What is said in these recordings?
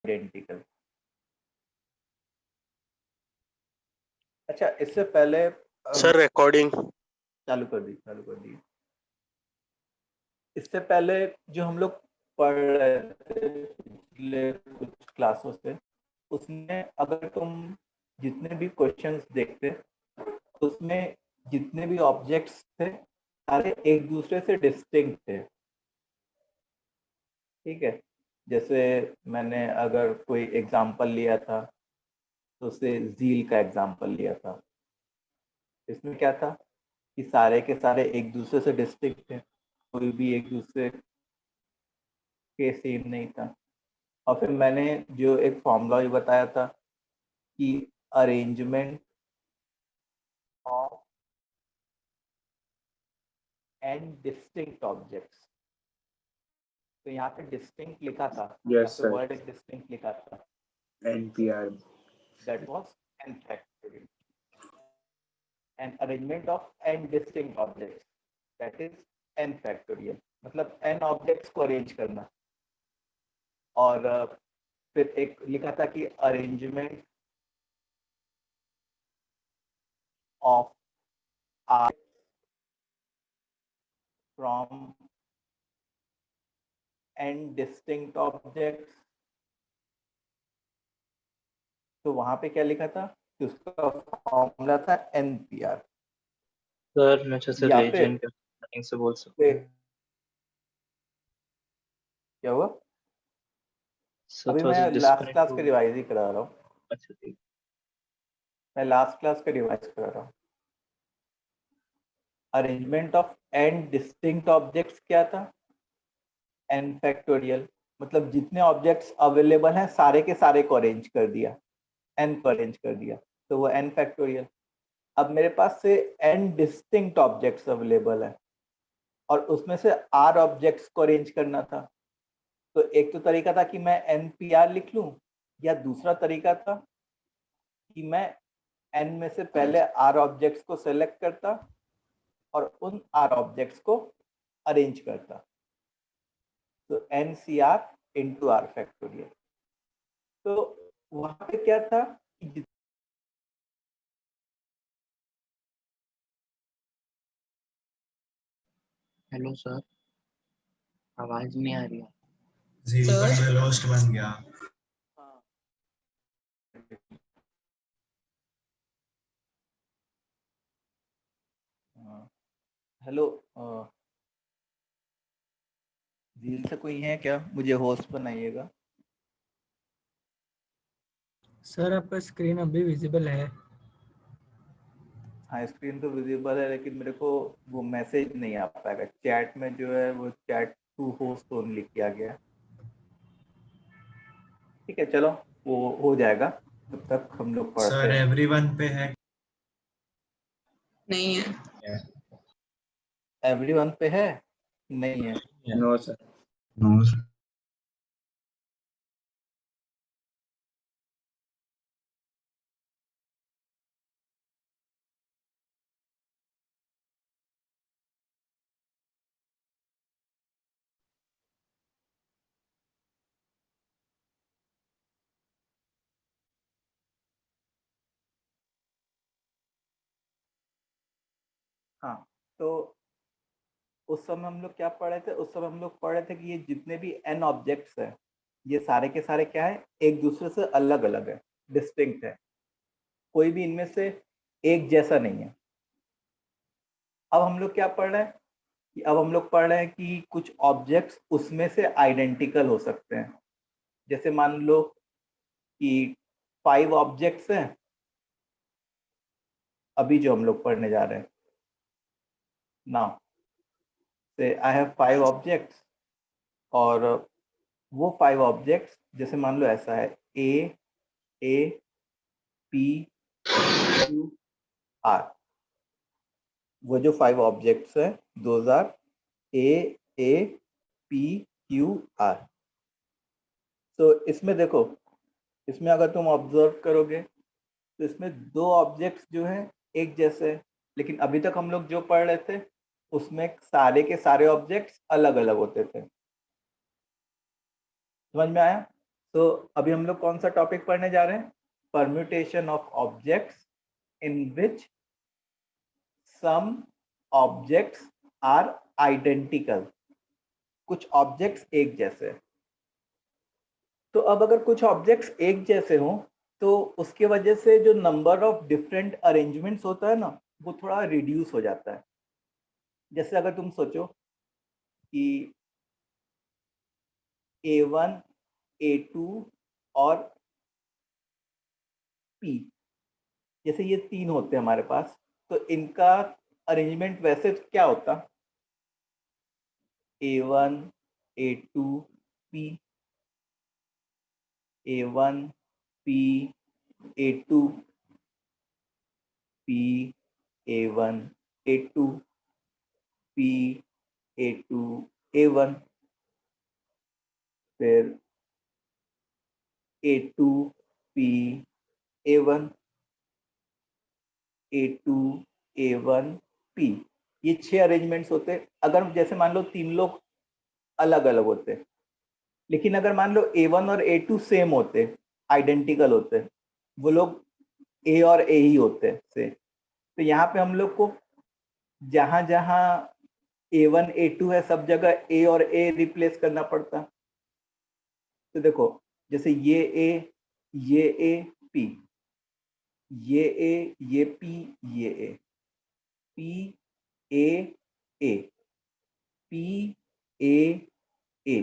Identical. अच्छा, इससे पहले सर रिकॉर्डिंग चालू कर दी। इससे पहले जो हम लोग पढ़ रहे थे पिछले कुछ क्लासों से, उसमें अगर तुम जितने भी क्वेश्चंस देखते, उसमें जितने भी ऑब्जेक्ट्स थे सारे एक दूसरे से डिस्टिंक्ट थे। ठीक है, जैसे मैंने अगर कोई एग्जांपल लिया था तो उससे झील का एग्जांपल लिया था। इसमें क्या था कि सारे के सारे एक दूसरे से डिस्टिंक्ट थे, कोई भी एक दूसरे के सेम नहीं था। और फिर मैंने जो एक फॉर्मूला भी बताया था कि arrangement of n distinct objects, तो यहाँ पे डिस्टिंक्ट लिखा था, यहाँ पे वर्ड डिस्टिंक्ट लिखा था, NPR. That was n factorial. An arrangement of n distinct objects, that is n factorial, मतलब n ऑब्जेक्ट्स को अरेंज करना। और फिर एक लिखा था कि arrangement of r from n distinct objects, तो वहां पे क्या लिखा था कि उसका फॉर्मूला था NPR। सर मैं जैसे या लेजेंड फिर स्टार्टिंग से बोल सकते हैं। क्या हुआ? सर अभी थोड़ा सा मैं लास्ट डिस्कनेक्ट क्लास हो का गया। रिवाइज ही करा रहा हूँ। अच्छा ठीक। मैं लास्ट क्लास का रिवाइज करा रहा हूँ। Arrangement of n distinct objects क्या था? n फैक्टोरियल, मतलब जितने ऑब्जेक्ट्स अवेलेबल हैं सारे के सारे को अरेंज कर दिया, n को अरेंज कर दिया, तो वो n फैक्टोरियल। अब मेरे पास से n डिस्टिंक्ट ऑब्जेक्ट्स अवेलेबल है और उसमें से r ऑब्जेक्ट्स को अरेंज करना था। तो एक तो तरीका था कि मैं NPR लिख लूं, या दूसरा तरीका था कि मैं n में से पहले r ऑब्जेक्ट्स को सेलेक्ट करता और उन r ऑब्जेक्ट्स को अरेंज करता। तो NCR इंटू R फैक्टोरियल। तो वहां पे क्या था कि हेलो सर, आवाज नहीं आ रही है। Zero पर मैं lost बन गया। हेलो, झील से कोई है क्या? मुझे होस्ट बनाइएगा। सर आपका स्क्रीन अभी विजिबल है। हाँ, स्क्रीन तो विजिबल है, लेकिन मेरे को वो मैसेज नहीं आ पाएगा। चैट में जो है वो चैट टू होस्ट ओनली किया गया है। ठीक है, चलो वो हो जाएगा, तब तक हम लोग पढ़ते सर हैं। एवरीवन पे है? नहीं है। एवरीवन पे है? नहीं है। No sir. नो हाँ, तो उस समय हम लोग क्या पढ़ रहे थे? उस समय हम लोग पढ़ रहे थे कि ये जितने भी n ऑब्जेक्ट्स हैं, ये सारे के सारे क्या है, एक दूसरे से अलग अलग है, डिस्टिंक्ट है, कोई भी इनमें से एक जैसा नहीं है। अब हम लोग क्या पढ़ रहे हैं कि अब हम लोग पढ़ रहे हैं कि कुछ ऑब्जेक्ट्स उसमें से आइडेंटिकल हो सकते हैं। जैसे मान लो कि 5 ऑब्जेक्ट्स हैं अभी जो हम लोग पढ़ने जा रहे हैं। नाउ से आई हैव 5 ऑब्जेक्ट्स, और वो 5 ऑब्जेक्ट्स जैसे मान लो ऐसा है ए पी क्यू आर। वो जो 5 ऑब्जेक्ट्स है those are A P Q R. तो इसमें देखो, इसमें अगर तुम ऑब्जर्व करोगे तो इसमें 2 ऑब्जेक्ट्स जो हैं एक जैसे हैं, लेकिन अभी तक हम लोग जो पढ़ रहे थे उसमें सारे के सारे ऑब्जेक्ट्स अलग अलग होते थे। समझ में आया? तो अभी हम लोग कौन सा टॉपिक पढ़ने जा रहे हैं? Permutation of objects in which some objects are identical. कुछ ऑब्जेक्ट्स एक जैसे हैं। तो अब अगर कुछ ऑब्जेक्ट्स एक जैसे हों तो उसके वजह से जो नंबर ऑफ डिफरेंट अरेंजमेंट्स होता है ना, वो थोड़ा रिड्यूस हो जाता है। जैसे अगर तुम सोचो कि A1, A2 और P, जैसे ये तीन होते हैं हमारे पास, तो इनका अरेंजमेंट वैसे क्या होता? A1, A2, P, A1, P, A2, P, A1, A2, P, A2, A1, फिर A2, P, A1, A2, A1, P, ये 6 अरेंजमेंट्स होते हैं। अगर जैसे मान लो तीन लोग अलग अलग होते हैं, लेकिन अगर मान लो A1 और A2 सेम होते, आइडेंटिकल होते, वो लोग A और A ही होते से, तो यहाँ पे हम लोग को जहां जहां A1, A2 है सब जगह A और A रिप्लेस करना पड़ता। तो देखो जैसे ये A, ये A, P, ये A, ये P, ये A, P, A, A, P, A, A,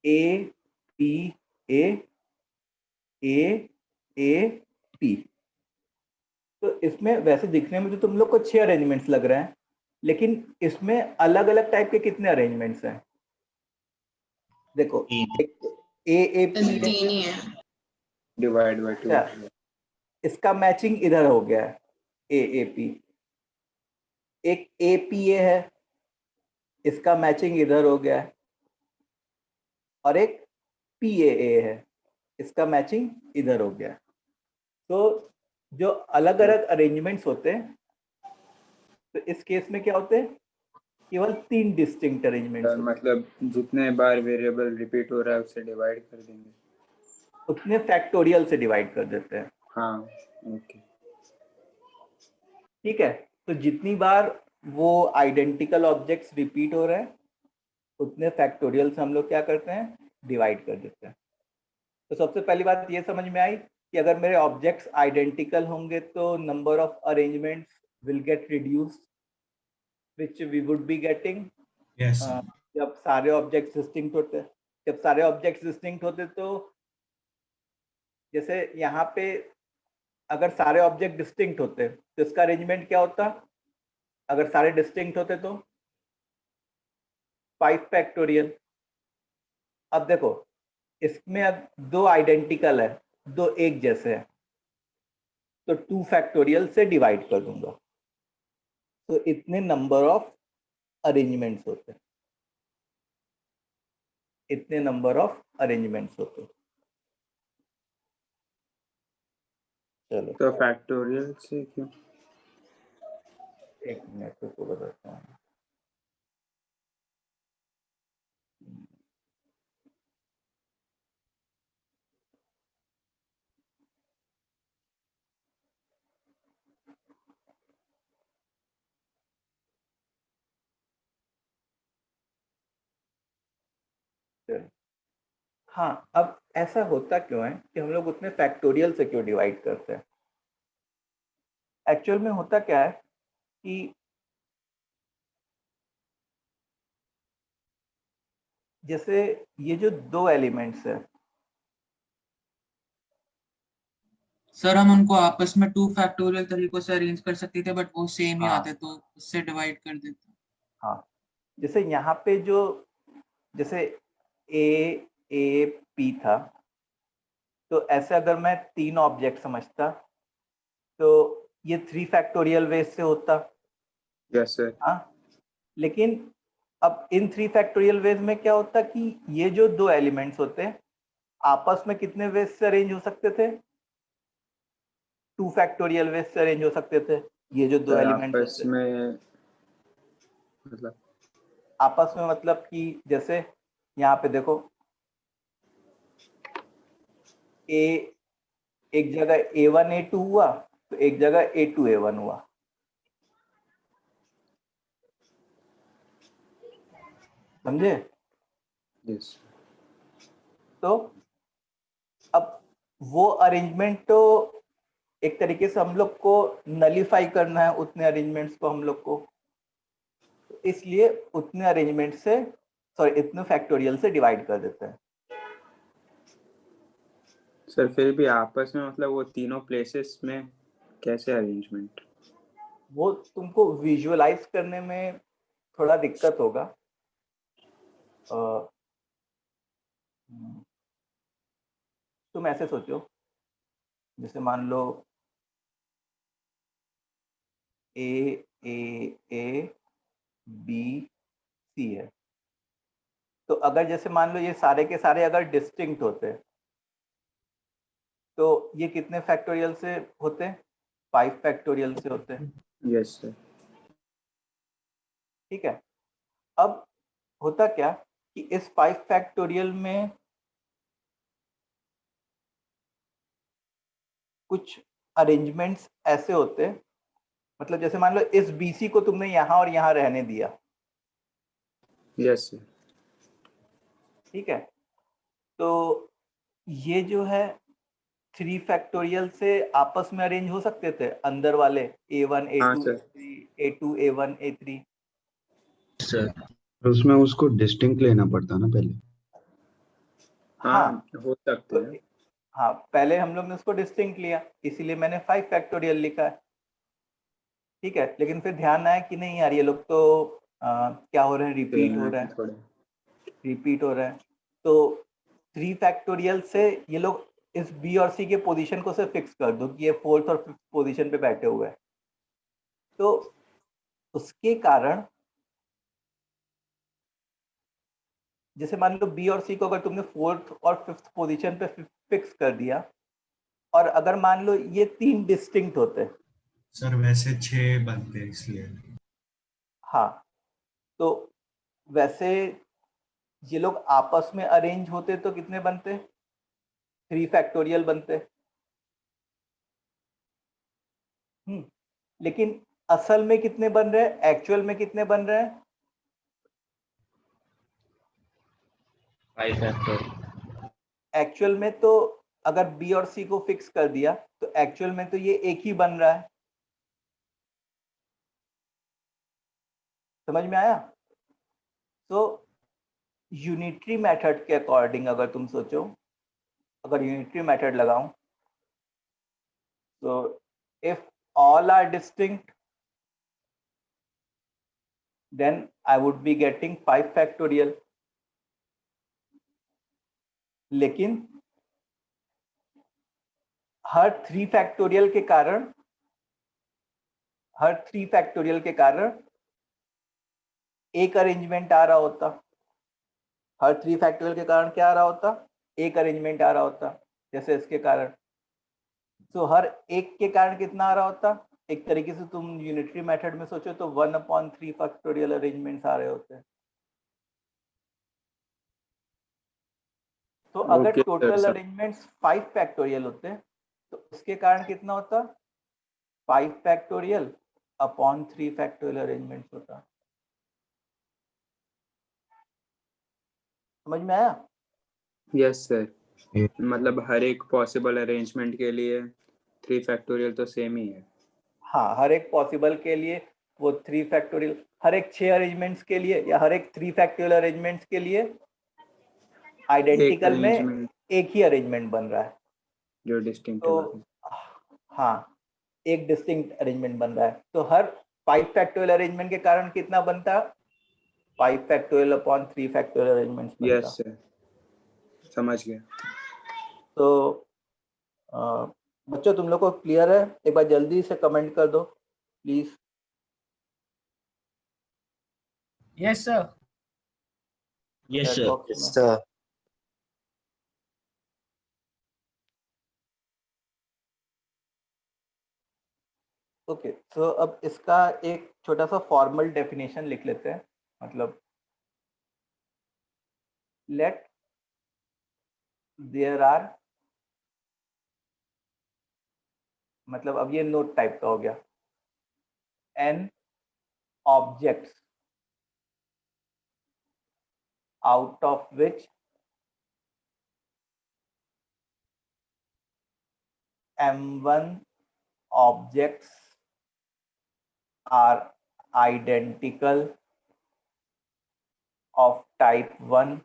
A, P, A, A, A, P। तो इसमें वैसे दिखने में तो तुम लोग को 6 अरेंजमेंट्स लग रहे हैं, लेकिन इसमें अलग अलग टाइप के कितने अरेंजमेंट्स हैं? देखो एक AAP है, तीन ही है। Divide by 2। अच्छा, इसका मैचिंग इधर हो गया है AAP। एक APA है, इसका मैचिंग इधर हो गया है, और एक PAA है, इसका मैचिंग इधर हो गया है। तो जो अलग अलग अरेंजमेंट्स होते हैं, तो इस केस में क्या होते हैं? केवल 3 डिस्टिंक्ट अरेंजमेंट्स होते हैं। मतलब जितने बार वेरिएबल रिपीट हो रहा है उससे डिवाइड कर देंगे। उतने फैक्टोरियल से डिवाइड कर देते हैं। हाँ, ओके। ठीक है, तो जितनी बार वो आइडेंटिकल ऑब्जेक्ट्स रिपीट हो रहे हैं, उतने फैक्टोरियल से हम लोग क्या करते हैं? डिवाइड कर देते हैं। तो सबसे पहली बात ये समझ में आई कि अगर मेरे ऑब्जेक्ट्स आइडेंटिकल होंगे तो number of arrangements will get reduce, which we would be getting yes जब सारे ऑब्जेक्ट्स डिस्टिंक्ट होते। जब सारे ऑब्जेक्ट्स डिस्टिंक्ट होते तो जैसे यहाँ पे अगर सारे ऑब्जेक्ट डिस्टिंक्ट होते तो इसका अरेंजमेंट क्या होता? अगर सारे डिस्टिंक्ट होते तो 5 फैक्टोरियल। अब देखो इसमें अब 2 आइडेंटिकल है, 2 एक जैसे हैं, तो 2 फैक्टोरियल से डिवाइड कर दूंगा, तो इतने नंबर ऑफ अरेंजमेंट्स होते हैं, इतने नंबर ऑफ अरेंजमेंट्स होते हैं। चलो तो फैक्टोरियल से क्यों? एक मिनट को बताता हूँ। हाँ, अब ऐसा होता क्यों है कि हम लोग उतने फैक्टोरियल से क्यों डिवाइड करते हैं? एक्चुअल में होता क्या है कि जैसे ये जो 2 एलिमेंट्स है, सर हम उनको आपस में 2 फैक्टोरियल तरीकों से अरेंज कर सकते थे, बट वो सेम ही हाँ। आते तो उससे डिवाइड कर देते। हाँ, जैसे यहाँ पे जो जैसे AAP था, तो ऐसे अगर मैं 3 ऑब्जेक्ट समझता तो ये 3 फैक्टोरियल वेज से होता। Yes sir. हाँ, लेकिन अब इन 3 फैक्टोरियल वेज में क्या होता कि ये जो 2 एलिमेंट्स होते हैं आपस में कितने वेज से अरेंज हो सकते थे? 2 फैक्टोरियल वेज से अरेंज हो सकते थे। ये जो 2 एलिमेंट्स आपस होते में मतलब आपस में मतलब कि जैसे यहाँ पे देखो ए एक जगह A1 A2 हुआ तो एक जगह A2 A1 हुआ। समझे? Yes. तो अब वो अरेंजमेंट तो एक तरीके से हम लोग को नलीफाई करना है, उतने अरेंजमेंट्स को हम लोग को, तो इसलिए उतने अरेंजमेंट से इतने फैक्टोरियल से डिवाइड कर देते हैं। सर फिर भी आपस में मतलब वो तीनों प्लेसेस में कैसे अरेंजमेंट? वो तुमको विजुअलाइज करने में थोड़ा दिक्कत होगा। तुम ऐसे सोचो, जैसे मान लो A B C है, तो अगर जैसे मान लो ये सारे के सारे अगर डिस्टिंक्ट होते तो ये कितने फैक्टोरियल से होते? 5 फैक्टोरियल से होते। Yes sir. ठीक है, अब होता क्या कि इस 5 फैक्टोरियल में कुछ अरेंजमेंट्स ऐसे होते, मतलब जैसे मान लो इस BC को तुमने यहाँ और यहाँ रहने दिया। Yes sir. ठीक है, तो ये जो है 3 फैक्टोरियल से आपस में अरेंज हो सकते थे, अंदर वाले A1 हाँ A2 sir. A3 A2 A1 A3। Sir और उसमें उसको डिस्टिंक्ट लेना पड़ता ना पहले। हाँ, हो सकते तो हैं। हाँ, पहले हम लोग ने उसको डिस्टिंक्ट लिया, इसीलिए मैंने 5 फैक्टोरियल लिखा है। ठीक है, लेकिन फिर ध्यान आया कि नहीं यार, ये लोग तो क्या हो रहे हैं, रिपीट हो रहे हैं, थोड़े। रिपीट हो रहे हैं। तो 3 फैक्टोरियल से ये लोग इस B और C के पोजीशन को सिर्फ फिक्स कर दो कि ये 4th और 5th पोजीशन पे बैठे हुए हैं। तो उसके कारण जैसे मान लो B और C को अगर तुमने 4th और 5th पोजीशन पे फिक्स कर दिया, और अगर मान लो ये 3 डिस्टिंक्ट होते। सर वैसे 6 बनते हैं इसलिए। हाँ, तो वैसे ये लोग आपस में अरेंज होते तो कितने बनते? 3 फैक्टोरियल बनते। लेकिन असल में कितने बन रहे हैं, एक्चुअल में कितने बन रहे हैं? 5 फैक्टोरियल। एक्चुअल में तो अगर B और C को फिक्स कर दिया तो एक्चुअल में तो ये एक ही बन रहा है। समझ में आया? तो यूनिटरी मेथड के अकॉर्डिंग अगर तुम सोचो, अगर यूनिटरी मेथड लगाऊं, तो if all are distinct then I would be getting 5 factorial। लेकिन हर 3 फैक्टोरियल के कारण एक अरेंजमेंट आ रहा होता। हर 3 फैक्टोरियल के कारण क्या आ रहा होता? एक अरेंजमेंट आ रहा होता, जैसे इसके कारण। तो हर एक के कारण कितना आ रहा होता? एक तरीके से तुम यूनिटरी मेथड में सोचो तो 1/3 फैक्टोरियल अरेंजमेंट्स आ रहे होते हैं। तो अगर Okay, total sir. Arrangements 5 factorial होते तो उसके कारण कितना होता? 5 फैक्टोरियल अपॉन 3 फैक्टोरियल अरेंजमेंट्स होता। समझ में आया? Yes sir. मतलब हर एक पॉसिबल अरेंजमेंट के लिए 3 फैक्टोरियल तो सेम ही है। हाँ, हर एक पॉसिबल के लिए वो 3 फैक्टोरियल, हर एक 6 अरेंजमेंट्स के लिए या हर एक 3 फैक्टोरियल अरेंजमेंट्स के लिए आइडेंटिकल में arrangement एक ही अरेंजमेंट बन रहा है। जो डिस्टिंक्ट तो है। हाँ, एक डिस्टिंक्ट अरेंजमेंट बन रहा है। तो हर 5 फैक्टोरियल अरेंजमेंट के कारण कितना बनता? 5 फैक्टोरियल अपॉन 3 फैक्टोरियल अरेंजमेंट्स बनता। यस सर, समझ गया। तो बच्चों तुम लोग को क्लियर है? एक बार जल्दी से कमेंट कर दो please. Yes sir. Yes chat sir. Box में। सर ओके, तो अब इसका एक छोटा सा फॉर्मल डेफिनेशन लिख लेते हैं। मतलब लेट देयर आर मतलब अब ये नोट टाइप का हो गया। n objects out of which m1 objects are identical of type 1,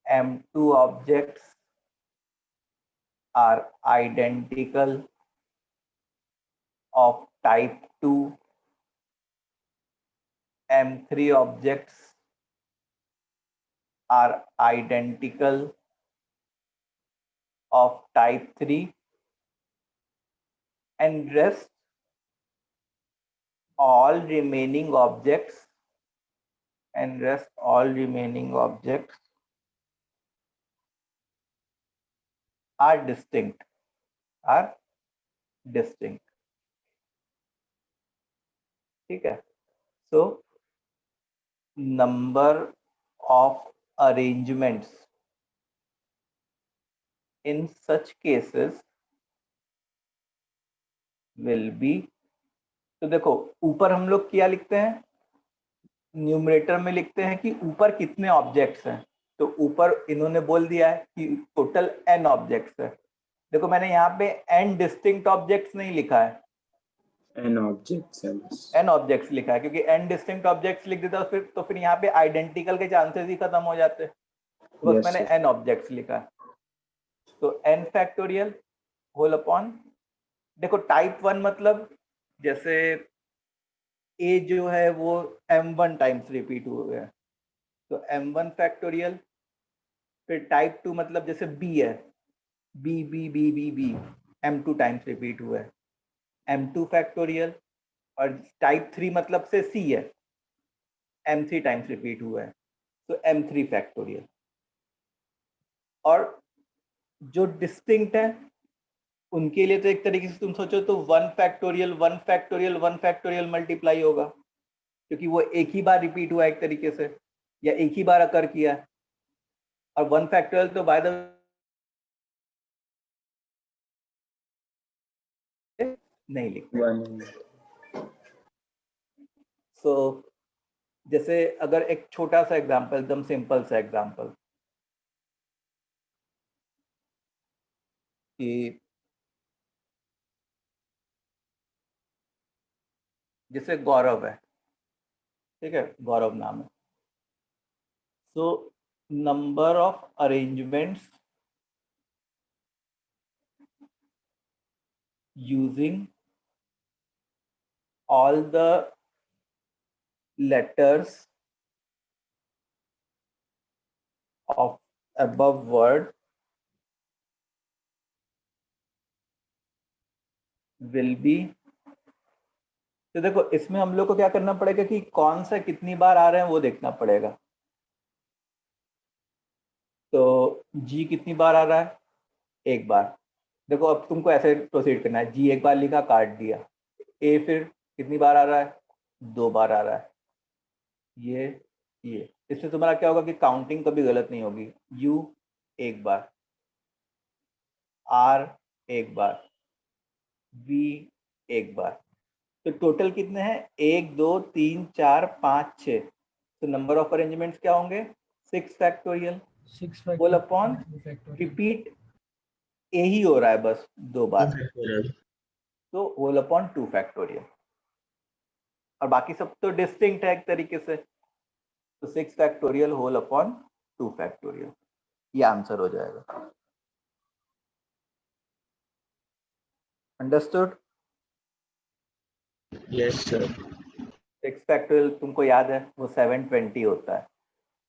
m2 objects are identical of type 2, m3 objects are identical of type 3, and rest all remaining objects are distinct. ठीक है. So number of arrangements in such cases will be, तो देखो ऊपर हम लोग क्या लिखते हैं, न्यूमरेटर में लिखते हैं कि ऊपर कितने ऑब्जेक्ट्स हैं, तो ऊपर इन्होंने बोल दिया है कि टोटल n ऑब्जेक्ट्स है. देखो मैंने यहाँ पे n डिस्टिंक्ट ऑब्जेक्ट्स नहीं लिखा है, n ऑब्जेक्ट्स है बस। n ऑब्जेक्ट्स लिखा है, क्योंकि n डिस्टिंक्ट ऑब्जेक्ट्स लिख देता तो फिर यहाँ पे आइडेंटिकल के चांसेस ही खत्म हो जाते, तो बस Yes, मैंने sir. n ऑब्जेक्ट्स लिखा है. तो n फैक्टोरियल होल अपॉन, देखो टाइप 1 मतलब जैसे a जो है वो m1 टाइम्स रिपीट हुआ है, तो m1 फैक्टोरियल. फिर टाइप 2 मतलब जैसे b है, b m2 टाइम्स रिपीट हुआ है, m2 फैक्टोरियल. और टाइप 3 मतलब से c है, m3 टाइम्स रिपीट हुआ है, तो m3 फैक्टोरियल. और जो डिस्टिंक्ट है उनके लिए तो एक तरीके से तुम सोचो तो 1 फैक्टोरियल मल्टीप्लाई होगा, क्योंकि वो एक ही बार रिपीट हुआ एक तरीके से, या एक ही बार अकर किया है. और 1 फैक्टोरियल तो बाय द नहीं लिखते. सो जैसे अगर एक छोटा सा एग्जांपल, एकदम सिंपल सा एग्जांपल, कि जैसे गौरव है, ठीक है, गौरव नाम है. So number of arrangements using all the letters of above word will be, तो देखो इसमें हम लोग को क्या करना पड़ेगा कि कौन सा कितनी बार आ रहे हैं वो देखना पड़ेगा. तो G कितनी बार आ रहा है, एक बार. देखो अब तुमको ऐसे प्रोसीड करना है, G एक बार लिखा काट दिया, A फिर कितनी बार आ रहा है, 2 बार आ रहा है, ये इससे तुम्हारा क्या होगा कि काउंटिंग कभी गलत नहीं होगी. U एक बार, R एक बार, V एक बार. तो टोटल कितने हैं, 1 2 3 4 5 6. तो नंबर ऑफ अरेंजमेंट्स क्या होंगे, 6 फैक्टोरियल. 6 होल अपॉन रिपीट ए ही हो रहा है बस 2 बार, तो होल अपॉन 2 फैक्टोरियल. और बाकी सब तो डिस्टिंक्ट है एक तरीके से, तो 6 फैक्टोरियल होल अपॉन 2 फैक्टोरियल, ये आंसर हो जाएगा. अंडरस्टूड. Yes, sir. 6 फैक्टोरियल तुमको याद है वो 720 होता है,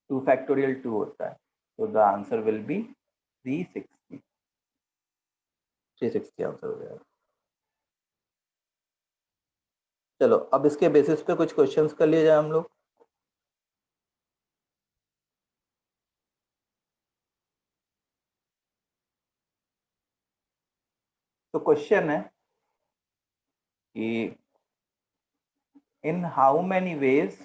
2 फैक्टोरियल 2 होता है, तो the answer will be 360. 360 answer हो जाएगा. चलो अब इसके बेसिस पे कुछ क्वेश्चंस कर लिए जाए हम लोग. तो क्वेश्चन है कि इन हाउ मैनी वेज,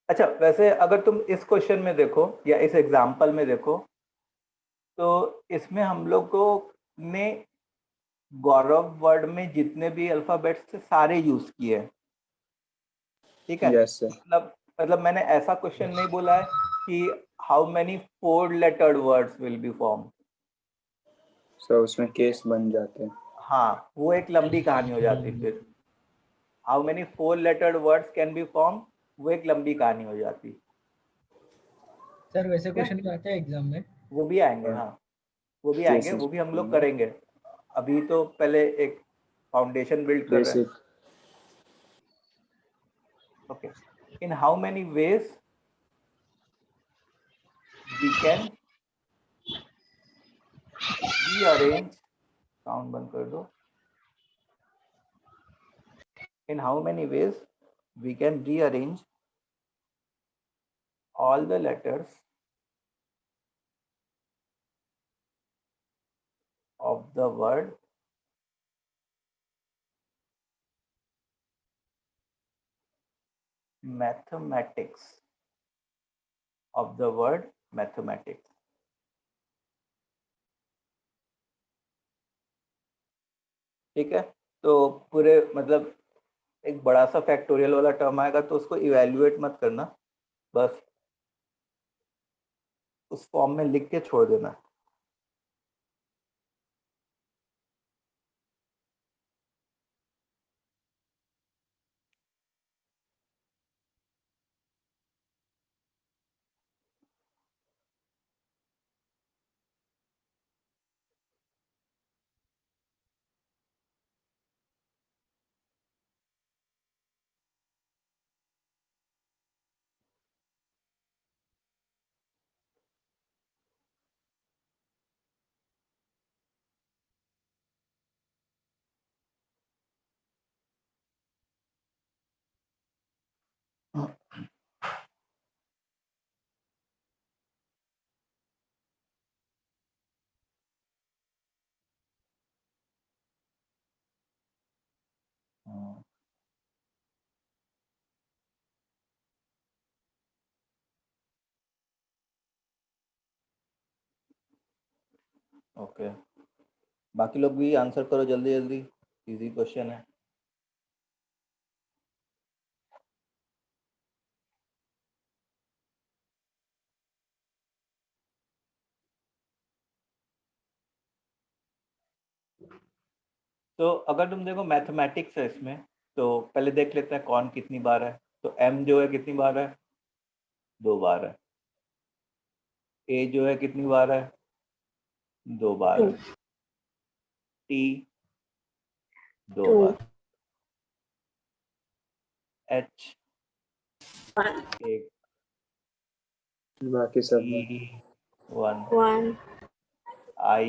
अच्छा वैसे अगर तुम इस क्वेश्चन में देखो या इस एग्जांपल में देखो, तो इसमें हम लोग को ने गौरव वर्ड में जितने भी अल्फाबेट्स थे सारे यूज किए, ठीक है। Yes sir. मतलब मैंने ऐसा क्वेश्चन नहीं बोला है कि how many 4 lettered words will be form. So उसमें केस बन जाते हैं। हाँ, वो एक लंबी कहानी हो जाती फिर। How many 4 lettered words can be form, वो एक लंबी कहानी हो जाती। सर वैसे ठीक है? क्वेश्चन भी आते हैं एग्जाम में। वो भी आएंगे, हाँ वो भी आएंगे, Cases वो भी हम लोग होंगे। करेंगे। अभी तो पहले एक फाउंडेशन बिल्ड कर रहे हैं। Basic. Okay. In how many ways we can rearrange, sound बंद कर दो. In how many ways we can rearrange all the letters of the word mathematics, of the word mathematics. ठीक है, तो पूरे मतलब एक बड़ा सा फैक्टोरियल वाला टर्म आएगा तो उसको इवैल्यूएट मत करना, बस उस फॉर्म में लिख के छोड़ देना। ओके, बाकी लोग भी आंसर करो जल्दी जल्दी, इजी क्वेश्चन है। तो अगर तुम देखो मैथमेटिक्स है इसमें, तो पहले देख लेते हैं कौन कितनी बार है। तो m जो है कितनी बार है, 2 बार है। a जो है कितनी बार है, 2 बार है। t 2 बार। h 1, बाकी सब e 1, i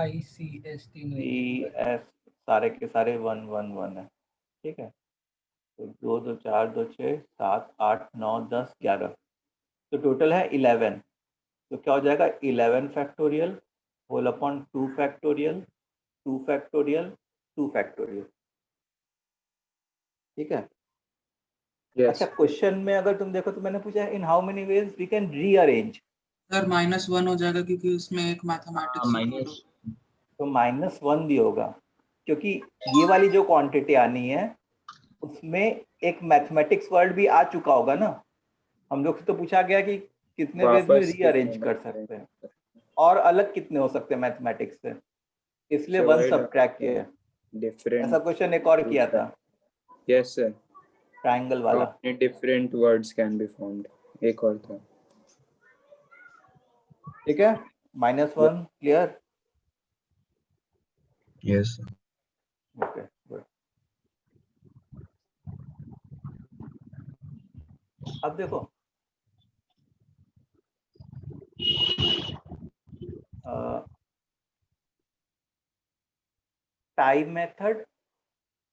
ICS तीनों c एक s सारे के सारे 1 1 1 है, ठीक है। तो 2 2 4 2 6 7 8 9 10 11, तो टोटल है 11। तो क्या हो जाएगा, 11 factorial whole upon 2 factorial 2 factorial 2 factorial, ठीक है। अच्छा, यस। क्वेश्चन में अगर तुम देखो तो मैंने पूछा है in how many ways we can rearrange, sir -1 हो जाएगा क्योंकि उसमें एक हाँ मैथमेटिक्स माइनस। तो -1 भी होगा, क्योंकि ये वाली जो क्वांटिटी आनी है उसमें एक मैथमेटिक्स वर्ड भी आ चुका होगा ना। हम लोग से तो पूछा गया कि कितने वेज में वापस रीअरेंज कितने कर बार सकते हैं, करें? और अलग कितने हो सकते हैं मैथमेटिक्स से, इसलिए So 1 why सब्ट्रैक्ट किया है। different ऐसा क्वेश्चन एक और किया था, yes sir, ट्रायंगल how वाला। many different words can be formed? एक और था। ठीक है, -1 clear. yes sir. Okay good. अब देखो time method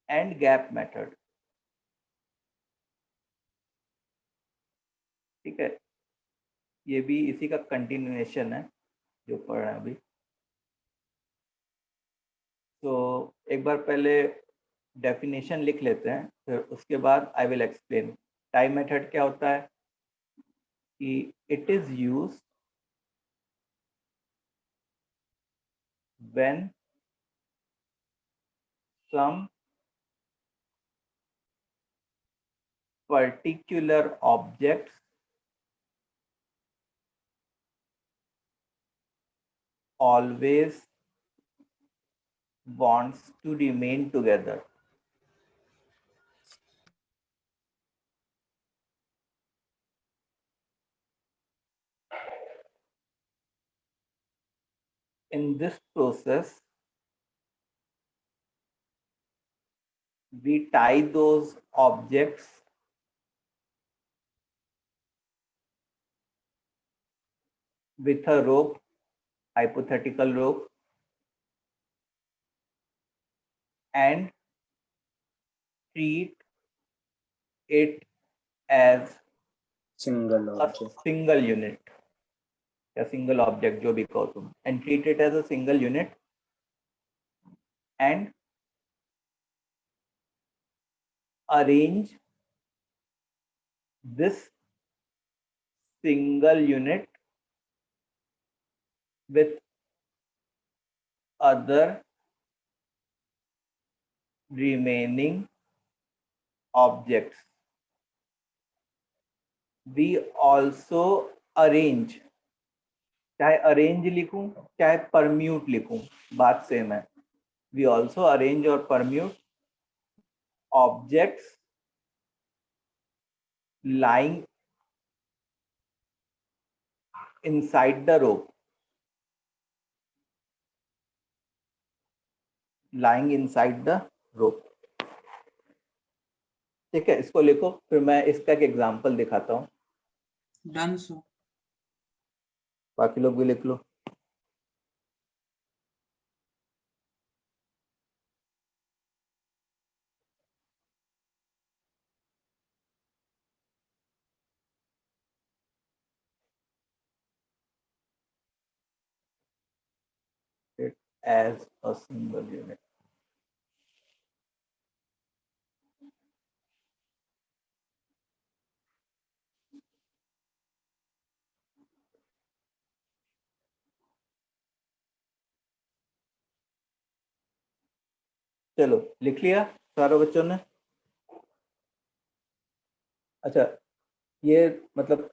and gap method, ठीक है। ये भी इसी का कंटिन्यूएशन है जो पढ़ रहे हैं अभी। तो एक बार पहले डेफिनेशन लिख लेते हैं, फिर उसके बाद I will explain. Time method क्या होता है कि it is use when some particular objects always wants to remain together. In this process, we tie those objects with a rope, hypothetical rope, and treat it as single a object. single unit, a single object, जो भी कहो तुम, and treat it as a single unit, and arrange this single unit with other remaining objects. We also arrange, चाहे arrange लिखूं चाहे permute लिखूं, बात same है. We also arrange or permute objects lying inside the rope. Lying inside the rope. ठीक है, इसको लिखो, फिर मैं इसका एक एग्जांपल दिखाता हूँ. Done sir. बाकी लोग भी लिख लो. It as a single unit. चलो लिख लिया सारे बच्चों ने. अच्छा, ये मतलब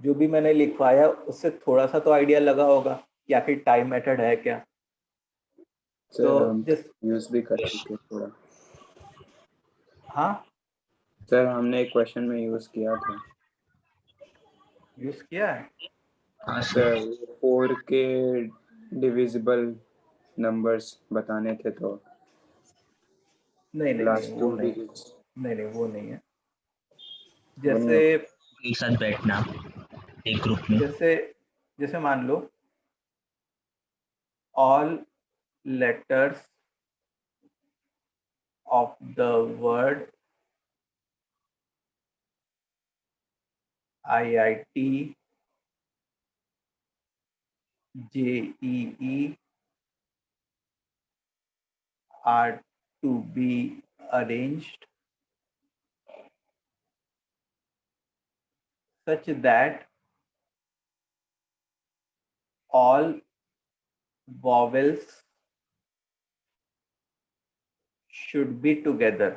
जो भी मैंने लिखवाया उससे थोड़ा सा तो आइडिया लगा होगा कि आखिर टाइम मेथड है क्या. तो सर हम जिस यूज भी कर चुके थोड़ा. हाँ सर हमने एक क्वेश्चन में यूज किया था. यूज किया है. हाँ सर. सर 4 के डिविजिबल नंबर्स बताने थे तो नहीं नहीं लास्ट नहीं, 2 वो नहीं, डिजिट्स. नहीं नहीं वो नहीं है. वो नहीं जैसे एक साथ बैठना एक ग्रुप में. जैसे जैसे मान लो all letters of the word IIT JEE are to be arranged such that all vowels should be together.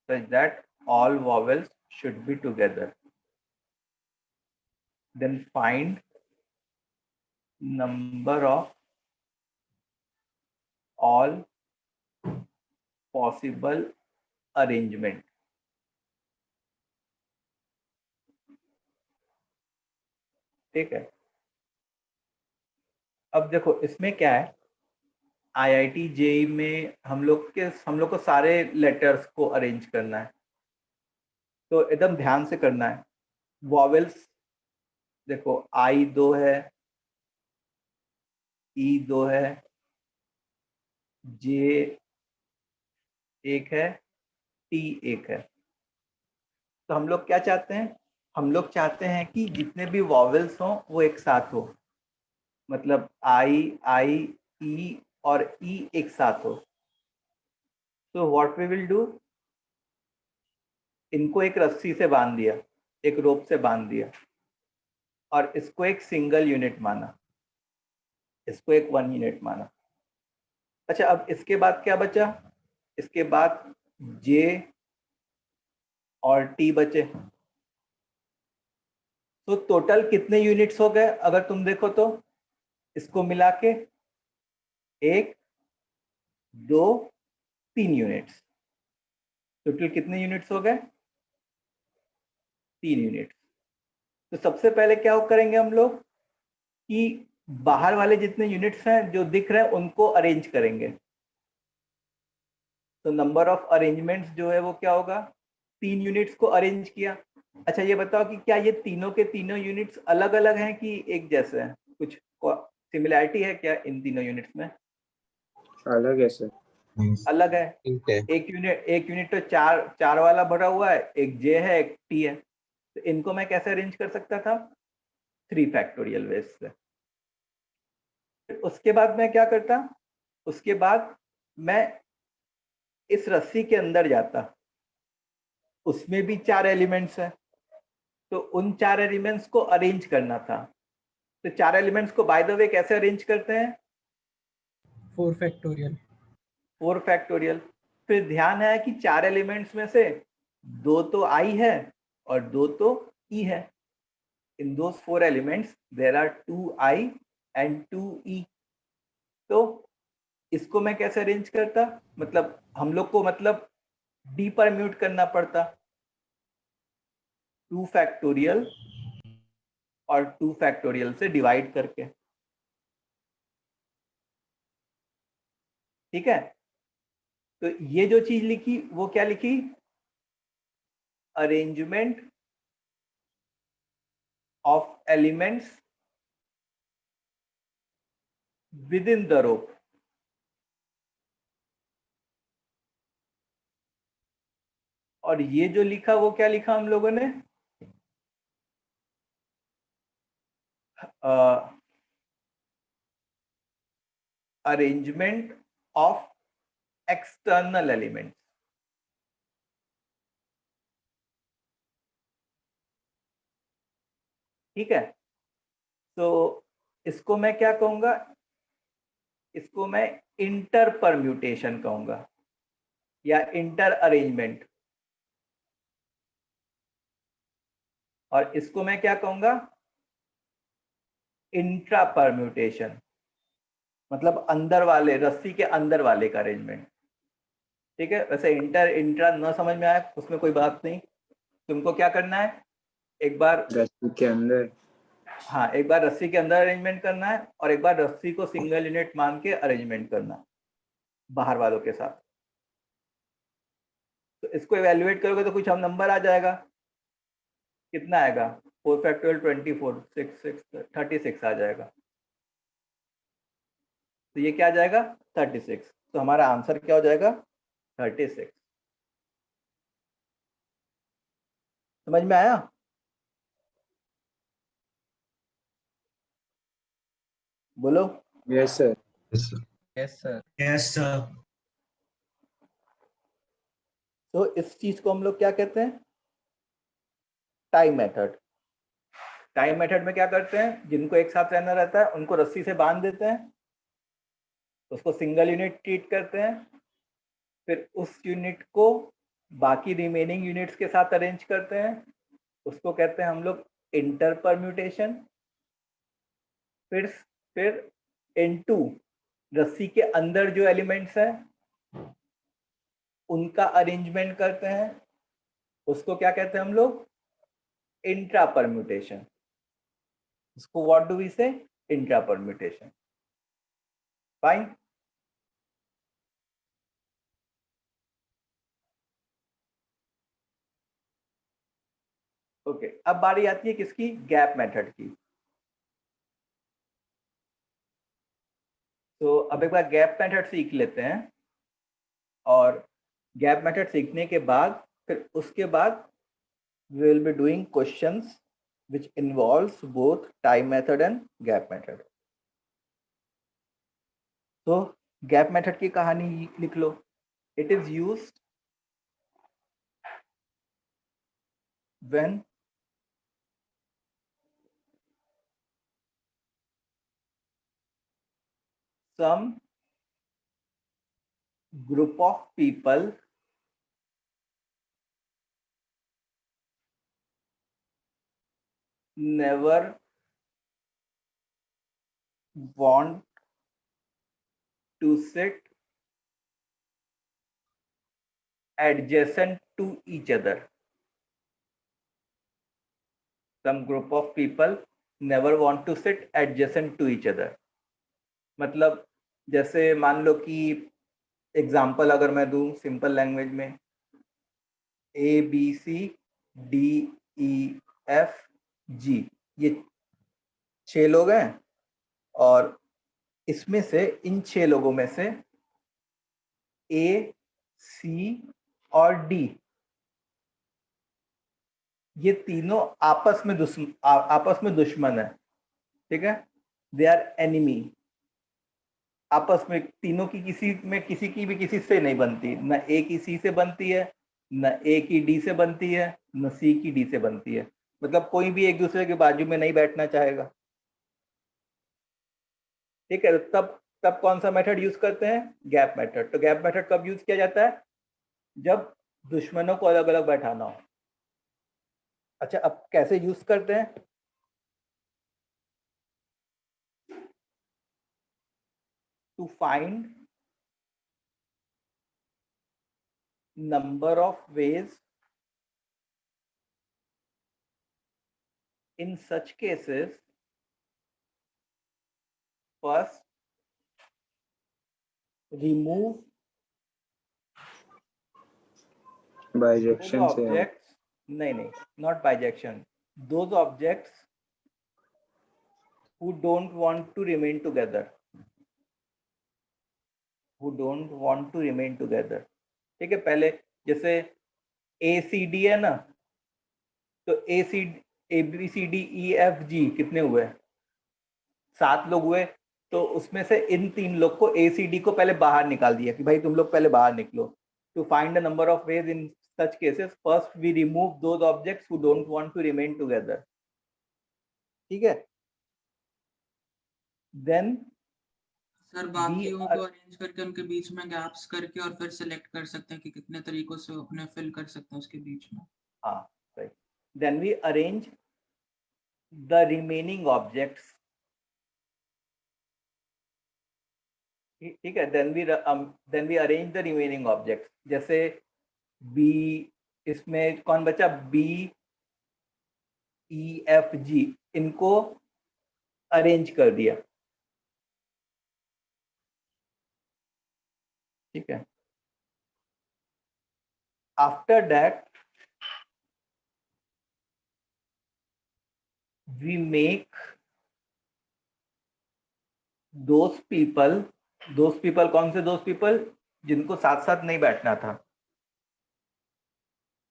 Such that all vowels should be together. Then find number of all possible arrangement. ठीक है. अब देखो इसमें क्या है, IIT JEE में हम लोग को सारे लेटर्स को अरेंज करना है, तो एकदम ध्यान से करना है. वॉवेल्स देखो, I 2 है, E 2 है, J 1 है, T 1 है. तो हम लोग क्या चाहते हैं, हम लोग चाहते हैं कि जितने भी वॉवेल्स हों वो एक साथ हो, मतलब I, E और E एक साथ हो. तो व्हाट वी विल डू, इनको एक रस्सी से बांध दिया, एक रोप से बांध दिया, और इसको एक सिंगल यूनिट माना. इसको एक 1 यूनिट माना। अच्छा, अब इसके बाद क्या बचा? इसके बाद J और T बचे। तो टोटल कितने यूनिट्स हो गए अगर तुम देखो तो? इसको मिला के 1 2 3 यूनिट्स। टोटल कितने यूनिट्स हो गए? 3 यूनिट्स। तो सबसे पहले क्या करेंगे हम लोग कि बाहर वाले जितने यूनिट्स हैं जो दिख रहे हैं उनको अरेंज करेंगे। तो नंबर ऑफ अरेंजमेंट्स जो है वो क्या होगा? 3 यूनिट्स को अरेंज किया। अच्छा, ये बताओ कि क्या ये तीनों के तीनों यूनिट्स अलग अलग हैं कि एक जैसे हैं? कुछ सिमिलैरिटी है क्या इन तीनों यूनिट्स में? अलग है सर। अलग है। एक यूनिट तो चार वाला भरा हुआ है, एक J है एक T है। तो इनको मैं कैसे अरेंज कर सकता था? 3 फैक्टोरियल वेज से। उसके बाद मैं क्या करता? उसके बाद मैं इस रस्सी के अंदर जाता, उसमें भी 4 एलिमेंट्स हैं, तो उन 4 एलिमेंट्स को अरेंज करना था। तो 4 एलिमेंट्स को बाय द वे कैसे अरेंज करते हैं? 4 फैक्टोरियल। 4 फैक्टोरियल। फिर ध्यान है कि 4 एलिमेंट्स में से 2 तो I है और 2 तो E है। In those 4 elements there are 2 I and 2 E। तो इसको मैं कैसे अरेंज करता? मतलब हम लोग को मतलब डीपरम्यूट करना पड़ता, 2 फैक्टोरियल और 2 फैक्टोरियल से डिवाइड करके। ठीक है, तो ये जो चीज लिखी वो क्या लिखी? Arrangement of elements within the row. और ये जो लिखा वो क्या लिखा हम लोगों ने? Arrangement of external elements. ठीक है, तो इसको मैं क्या कहूंगा? इसको मैं इंटर परम्यूटेशन कहूंगा या इंटर अरेंजमेंट। और इसको मैं क्या कहूंगा? इंट्रा परम्यूटेशन, मतलब अंदर वाले, रस्सी के अंदर वाले का अरेंजमेंट। ठीक है, वैसे इंटर इंट्रा न समझ में आया उसमें कोई बात नहीं। तुमको क्या करना है? एक बार रस्सी के अंदर। हाँ, एक बार रस्सी के अंदर अरेंजमेंट करना है और एक बार रस्सी को सिंगल यूनिट मान के अरेंजमेंट करना है बाहर वालों के साथ। तो इसको इवेल्युएट करोगे तो कुछ हम नंबर आ जाएगा। कितना आएगा? 4 फैक्टोरियल 24, 36 आ जाएगा। तो ये क्या आ जाएगा? 36। तो हमारा आंसर क्या हो जाएगा? 36। समझ में आया? बोलो। Yes sir. Yes sir. Yes sir. तो इस चीज को हम लोग क्या कहते हैं? Time method. टाइम मेथड में क्या करते हैं? जिनको एक साथ रहना रहता है उनको रस्सी से बांध देते हैं, उसको सिंगल यूनिट ट्रीट करते हैं, फिर उस यूनिट को बाकी रिमेनिंग यूनिट्स के साथ अरेंज करते हैं, उसको कहते हैं हम लोग इंटर परम्यूटेशन। फिर इनटू रस्सी के अंदर जो एलिमेंट्स हैं उनका अरेंजमेंट करते हैं, उसको क्या कहते हैं हम लोग? Intra permutation. उसको व्हाट डू वी से? Intra permutation. फाइन। ओके, अब बारी आती है किसकी? गैप मेथड की। तो अब एक बार गैप मेथड सीख लेते हैं, और गैप मेथड सीखने के बाद फिर उसके बाद we will be doing questions which involves both time method and gap method. तो gap method की कहानी लिख लो। It is used when some group of people never want to sit adjacent to each other. Some group of people never want to sit adjacent to each other. मतलब जैसे मान लो कि example अगर मैं दूं सिंपल लैंग्वेज में, A B C D E F G, ये 6 लोग हैं और इसमें से इन 6 लोगों में से ए सी और डी ये तीनों आपस में दुश्मन है, ठीक है, दे आर एनिमी। आपस में तीनों की किसी की भी किसी से नहीं बनती, न ए की सी से बनती है, न ए की डी से बनती है, न सी की डी से बनती है। मतलब कोई भी एक दूसरे के बाजू में नहीं बैठना चाहेगा, ठीक है। तब कौन सा मेथड यूज करते हैं? Gap method. तो गैप मेथड कब यूज किया जाता है? जब दुश्मनों को अलग अलग बैठाना हो। अच्छा, अब कैसे यूज करते हैं? To find number of ways, in such cases first remove bijection those से objects, नहीं, not bijection, those objects who don't want to remain together, ठीक है। पहले जैसे ए सी डी है ना, तो A B C D E F G कितने हुए? 7 लोग हुए। तो उसमें से इन 3 लोग को ए सी डी को पहले बाहर निकाल दिया कि भाई तुम लोग पहले बाहर निकलो। To find the number of ways in such cases first we remove those objects who don't want to remain together, ठीक है। देन सर बाकियों को अरेंज करके उनके बीच में गैप्स करके और फिर सिलेक्ट कर सकते हैं कि कितने तरीकों से अपने फिल कर सकते हैं उसके बीच में। हाँ, right. Then we arrange the remaining objects, ठीक है। Then we arrange the remaining objects. जैसे बी, इसमें कौन बचा? बी ई एफ जी, इनको अरेंज कर दिया, ठीक है। After that we make those people कौन से दोज पीपल? जिनको साथ साथ नहीं बैठना था,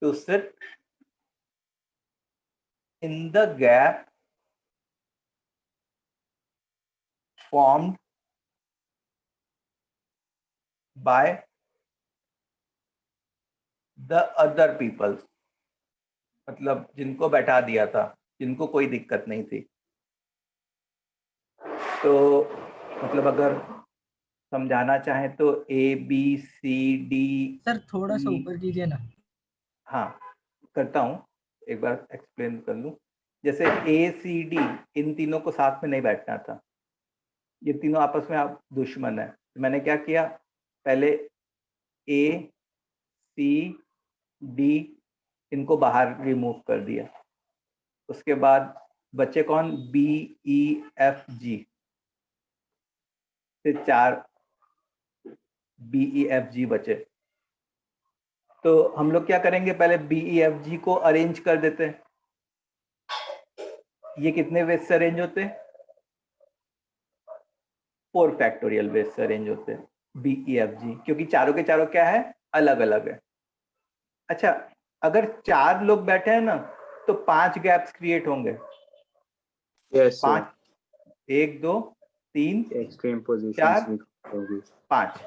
to sit in the gap formed by the other people, मतलब जिनको बैठा दिया था, जिनको कोई दिक्कत नहीं थी। तो मतलब अगर समझाना चाहें तो A B C D, sir थोड़ा सा ऊपर कीजिए ना। हाँ करता हूँ, एक बार एक्सप्लेन कर लूँ। जैसे ए सी डी, इन तीनों को साथ में नहीं बैठना था, ये तीनों आपस में आप दुश्मन है। मैंने क्या किया? पहले ए सी डी इनको बाहर रिमूव कर दिया। उसके बाद बचे कौन? बी ई एफ जी, फिर 4 बी ई एफ जी बचे। तो हम लोग क्या करेंगे? पहले बी ई एफ जी को अरेंज कर देते हैं। ये कितने वेज से अरेंज होते हैं? 4 फैक्टोरियल वेज से अरेंज होते हैं बी ई एफ जी, क्योंकि चारों के चारों क्या है? अलग अलग है। अच्छा, अगर 4 लोग बैठे हैं ना, तो 5 गैप्स क्रिएट होंगे। यस 5, 1 2 3 एक्सट्रीम पोजीशंस 4 भी होगी। 5।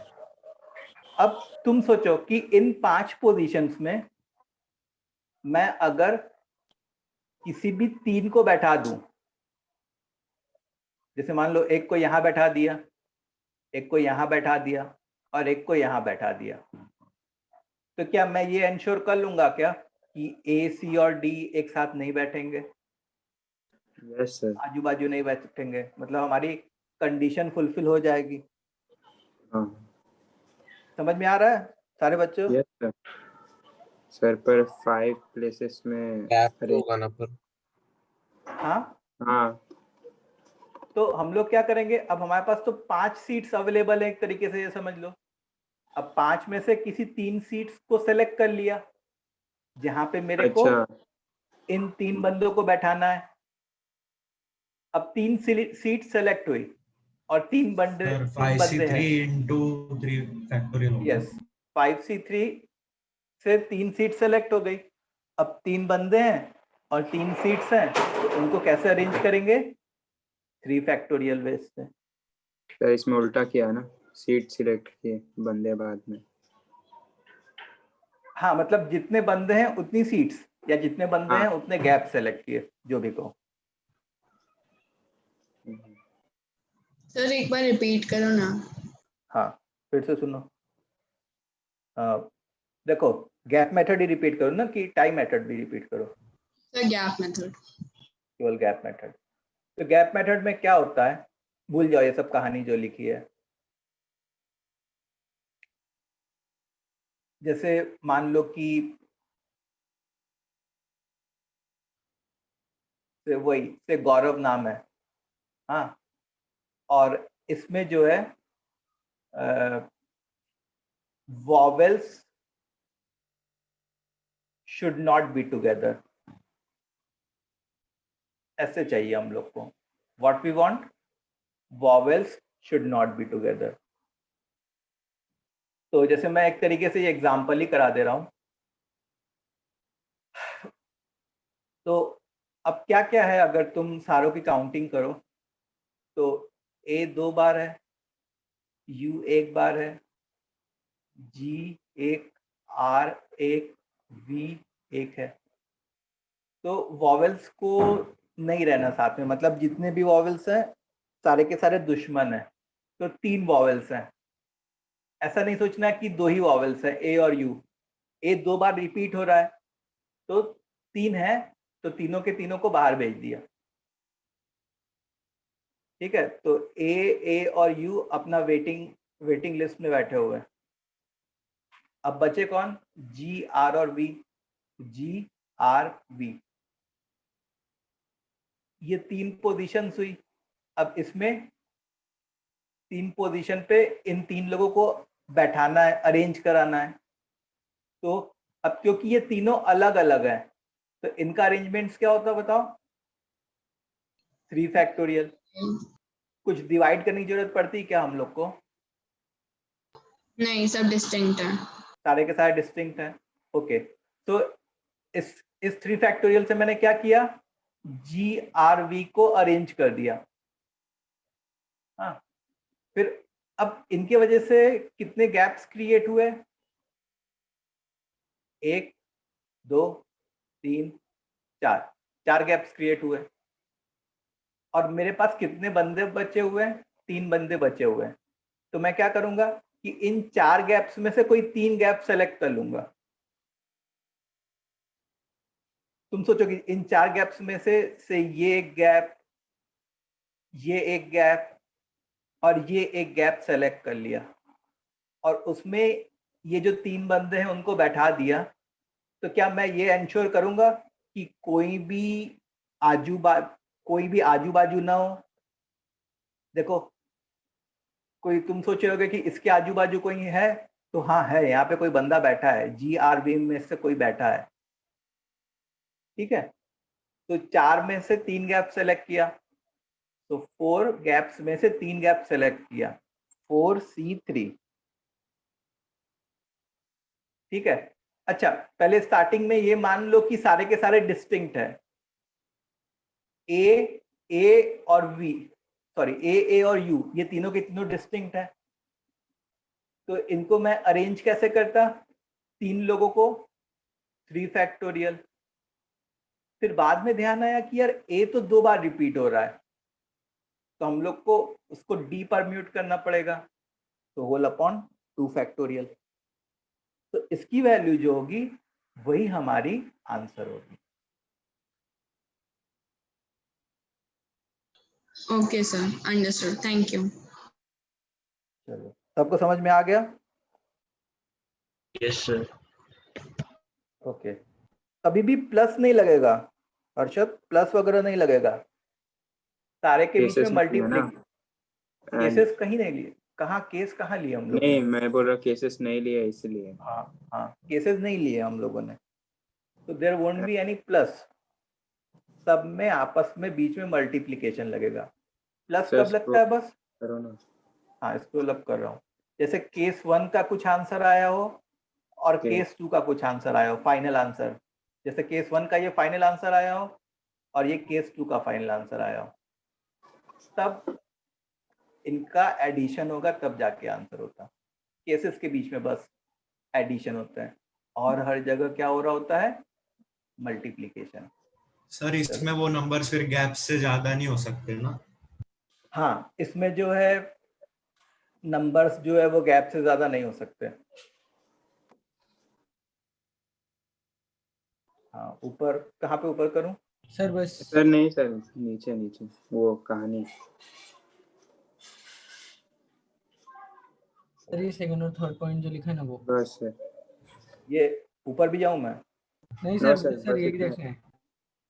अब तुम सोचो कि इन 5 पोजीशंस में मैं अगर किसी भी 3 को बैठा दूं, जैसे मान लो एक को यहां बैठा दिया, एक को यहाँ बैठा दिया और एक को यहाँ बैठा दिया, तो क्या मैं ये इंश्योर कर लूंगा क्या कि ए, सी और डी एक साथ नहीं बैठेंगे, यस सर। आजू बाजू नहीं बैठेंगे, मतलब हमारी कंडीशन फुलफिल हो जाएगी। हाँ समझ में आ रहा है सारे बच्चों? Yes sir. सर पर 5 प्लेसेस में होगा ना पर। हाँ, हाँ तो हम लोग क्या करेंगे, अब हमारे पास तो 5 सीट्स अवेलेबल है एक तरीके से, ये समझ लो। अब 5 में से किसी 3 सीट्स को सेलेक्ट कर लिया जहां पे मेरे को अच्छा इन 3 बंदों को बैठाना है। अब 3 सीट सेलेक्ट हुई और 3 बंदे सर 3 बंदे हैं। 5C3 into 3 फैक्टोरियल होगा। यस, 5C3 से 3 सीट सेलेक्ट हो गई। अब 3 बंदे हैं और 3 सीट्स हैं, तो उनको कैसे अरेंज करेंगे? 3 फैक्टोरियल वे से। सर इसमें उल्टा किया ना, सीट सिलेक्ट किए बंदे बाद में। हाँ, मतलब जितने बंदे हैं उतनी सीट्स, या जितने बंदे हाँ। हैं उतने गैप सेलेक्ट किए, जो भी कहो। सर एक बार रिपीट करो ना। हाँ, फिर से सुनो। देखो, गैप मेथड ही रिपीट करो ना, कि टाइम मेथड भी रिपीट करो? Sir gap method. केवल गैप मेथड। तो गैप मेथड में क्या होता है, भूल जाओ ये सब कहानी जो लिखी है। जैसे मान लो कि वही से गौरव नाम है, हाँ, और इसमें जो है vowels should not be together, ऐसे चाहिए हम लोग को। What we want, vowels should not be together. तो जैसे मैं एक तरीके से ये एग्जांपल ही करा दे रहा हूं। तो अब क्या क्या है, अगर तुम सारों की काउंटिंग करो तो ए 2 बार है, यू 1 बार है, जी 1, आर 1, वी 1 है। तो वॉवेल्स को नहीं रहना साथ में, मतलब जितने भी वॉवेल्स हैं सारे के सारे दुश्मन हैं। तो 3 वॉवेल्स हैं, ऐसा नहीं सोचना कि 2 ही वॉवेल्स हैं, ए और यू। ए 2 बार रिपीट हो रहा है तो 3 है, तो तीनों के तीनों को बाहर भेज दिया। ठीक है, तो ए और यू अपना वेटिंग लिस्ट में बैठे हुए हैं। अब बचे कौन? जी, आर और वी। जी, आर, वी, ये 3 पोजीशंस हुई। अब इसमें 3 पोजीशन पे इन 3 लोगों को बैठाना है, अरेंज कराना है। तो अब क्योंकि ये तीनों अलग अलग हैं, तो इनका अरेंजमेंट्स क्या होता है बताओ? 3 फैक्टोरियल। कुछ डिवाइड करने की जरूरत पड़ती है क्या हम लोग को? नहीं, सब डिस्टिंक्ट है। सारे के सारे डिस्टिंक्ट हैं। ओके, तो इस 3 फैक्टोरियल से मैंने क्या किया? जी, आर, वी को अरेंज कर दिया। हाँ, फिर अब इनके वजह से कितने गैप्स क्रिएट हुए? 1, 2, 3, 4 गैप्स क्रिएट हुए। और मेरे पास कितने बंदे बचे हुए हैं? 3 बंदे बचे हुए हैं। तो मैं क्या करूंगा कि इन 4 गैप्स में से कोई 3 गैप सेलेक्ट कर लूंगा। तुम सोचो कि इन 4 गैप्स में से ये एक गैप, ये एक गैप और ये एक गैप सेलेक्ट कर लिया, और उसमें ये जो 3 बंदे हैं उनको बैठा दिया। तो क्या मैं ये इंश्योर करूंगा कि कोई भी आजू बाजू ना हो? देखो, कोई तुम सोच रहे होगे कि इसके आजू बाजू कोई है, तो हाँ है, यहाँ पे कोई बंदा बैठा है, जी, आर, वी में से कोई बैठा है। ठीक है, तो 4 में से 3 गैप सेलेक्ट किया, तो 4 गैप्स में से 3 गैप सेलेक्ट किया, 4C3। ठीक है, अच्छा, पहले स्टार्टिंग में ये मान लो कि सारे के सारे डिस्टिंक्ट है। ए और वी, सॉरी, ए और यू, ये तीनों के तीनों डिस्टिंक्ट है। तो इनको मैं अरेंज कैसे करता? 3 लोगों को 3 फैक्टोरियल। फिर बाद में ध्यान आया कि यार ए तो 2 बार रिपीट हो रहा है, तो हम लोग को उसको डी परम्यूट करना पड़ेगा। तो होल अपॉन 2 फैक्टोरियल। तो इसकी वैल्यू जो होगी वही हमारी आंसर होगी। Okay, sir. Understood. Thank you. चलो, सबको समझ में आ गया? Yes sir. ओके। कभी भी प्लस नहीं लगेगा हर्षद, प्लस वगैरह नहीं लगेगा। सारे के बीच में Cases में है ना? मल्टीप्लिक And- केसेस कहीं नहीं लिए। कहाँ केस कहाँ लिए हम लोग? नहीं, मैं बोल रहा केसेस नहीं लिया इसलिए। हाँ हाँ, केसेस नहीं लिए हम लोगों ने। तो there won't be any plus, सब में आपस में बीच में मल्टीप्लिकेशन लगेगा। प्लस Sir, कब लगता है बस? करो ना। हाँ, स्क्रॉल अप कर रहा हूँ। जैसे केस 1 का कुछ आंसर आया हो और Okay. केस 2 का कुछ आंसर आया हो, फाइनल आंसर। जैसे केस 1 का ये फाइनल आंसर आया हो और ये केस 2 का फाइनल आंसर आया हो, तब इनका एडिशन होगा, तब जाके आंसर होता। केसेस के बीच में बस एडिशन होता है और हर जगह क्या हो रहा होता है? मल्टीप्लिकेशन। सर इसमें वो नंबर्स फिर गैप से ज्यादा नहीं हो सकते ना? हाँ, इसमें जो है नंबर्स जो है वो गैप से ज्यादा नहीं हो सकते। हाँ, ऊपर कहाँ पे ऊपर करूं? सर बस सर नहीं सर, नीचे नीचे वो कहानी। सर ये सेकंड और थर्ड पॉइंट जो लिखा है ना वो। बस सर। ये ऊपर भी जाऊं मैं? नहीं नो सर, सर, सर बस ये इतना देखना है।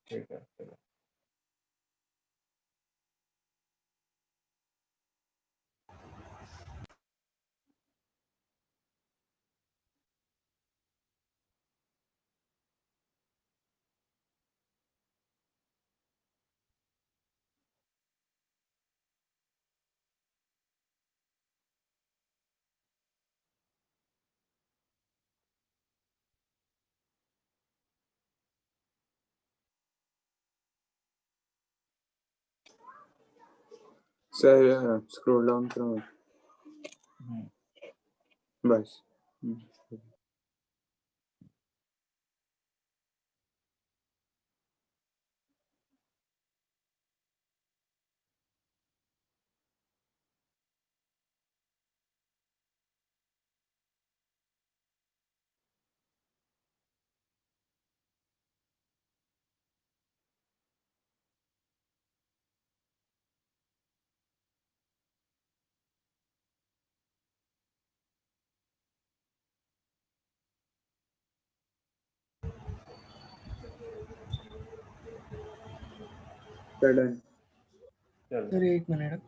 ठीक है, चलो। सर स्क्रॉल डाउन करो हम्म, बस। डन। चलो। सर एक मिनट।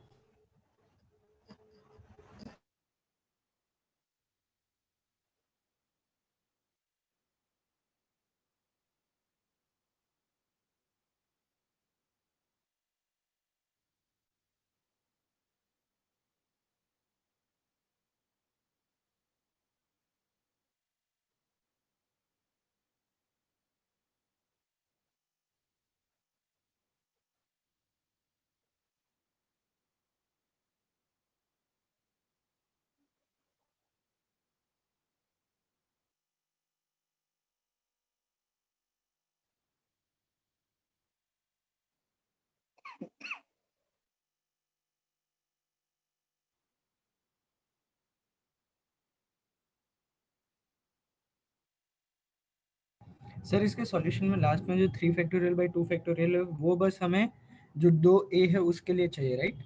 सर इसके सॉल्यूशन में लास्ट में जो 3 फैक्टोरियल बाई 2 फैक्टोरियल है वो बस हमें जो 2a है उसके लिए चाहिए, राइट?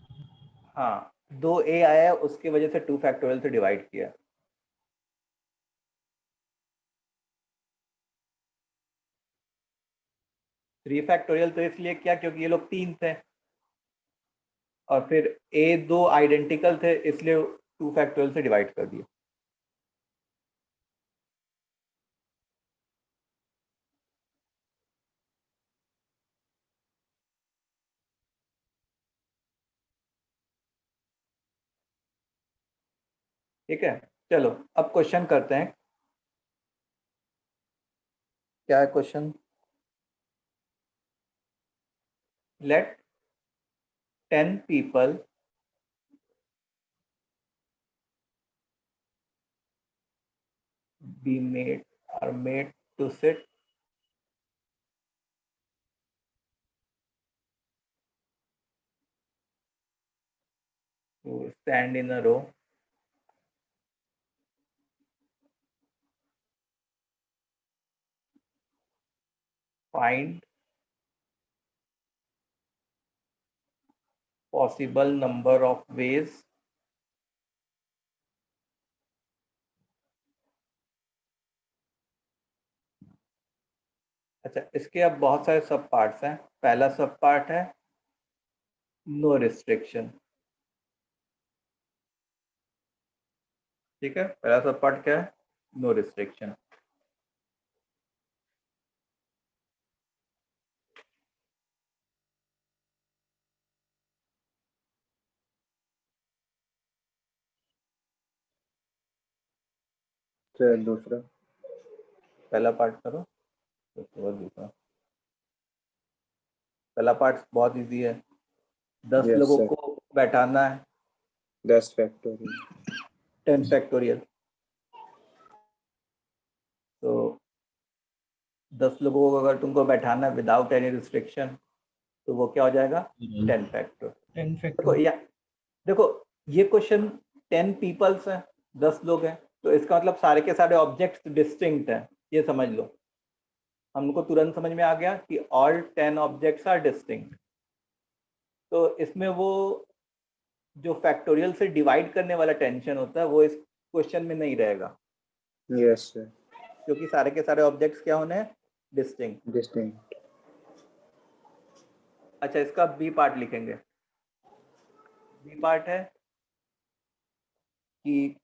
हाँ, 2a आया है, उसकी वजह से 2 फैक्टोरियल से डिवाइड किया। थ्री फैक्टोरियल तो इसलिए किया क्योंकि ये लोग 3 थे और फिर a 2 आइडेंटिकल थे, इसलिए 2 फैक्टोरियल से डिवाइड कर दिया। ठीक है, चलो अब क्वेश्चन करते हैं। क्या है question? Let 10 people be made are made to sit to stand in a row find possible number of ways अच्छा, इसके अब बहुत सारे सब पार्ट्स हैं। पहला सब पार्ट है नो रिस्ट्रिक्शन। ठीक है, पहला सब पार्ट क्या है? No restriction. सर दूसरा। पहला पार्ट करो उसके बाद दूसरा। पहला पार्ट बहुत इजी है, 10 Yes, लोगों sir. को बैठाना है 10 फैक्टोरियल। 10 फैक्टोरियल। तो 10 लोगों को अगर तुमको बैठाना है विदाउट एनी रिस्ट्रिक्शन तो वो क्या हो जाएगा? 10 फैक्टर। 10 देखो फैक्टर। देखो ये क्वेश्चन 10 पीपल्स हैं, 10 लोग हैं, तो इसका मतलब सारे के सारे ऑब्जेक्ट्स डिस्टिंक्ट हैं, ये समझ लो। हमको तुरंत समझ में आ गया कि ऑल 10 ऑब्जेक्ट्स आर डिस्टिंक्ट। तो इसमें वो जो फैक्टोरियल से डिवाइड करने वाला टेंशन होता है वो इस क्वेश्चन में नहीं रहेगा, Yes, sir. क्योंकि सारे के सारे ऑब्जेक्ट्स क्या होने हैं? डिस्टिंक्ट। Distinct. अच्छा, इसका बी पार्ट लिखेंगे। बी पार्ट है कि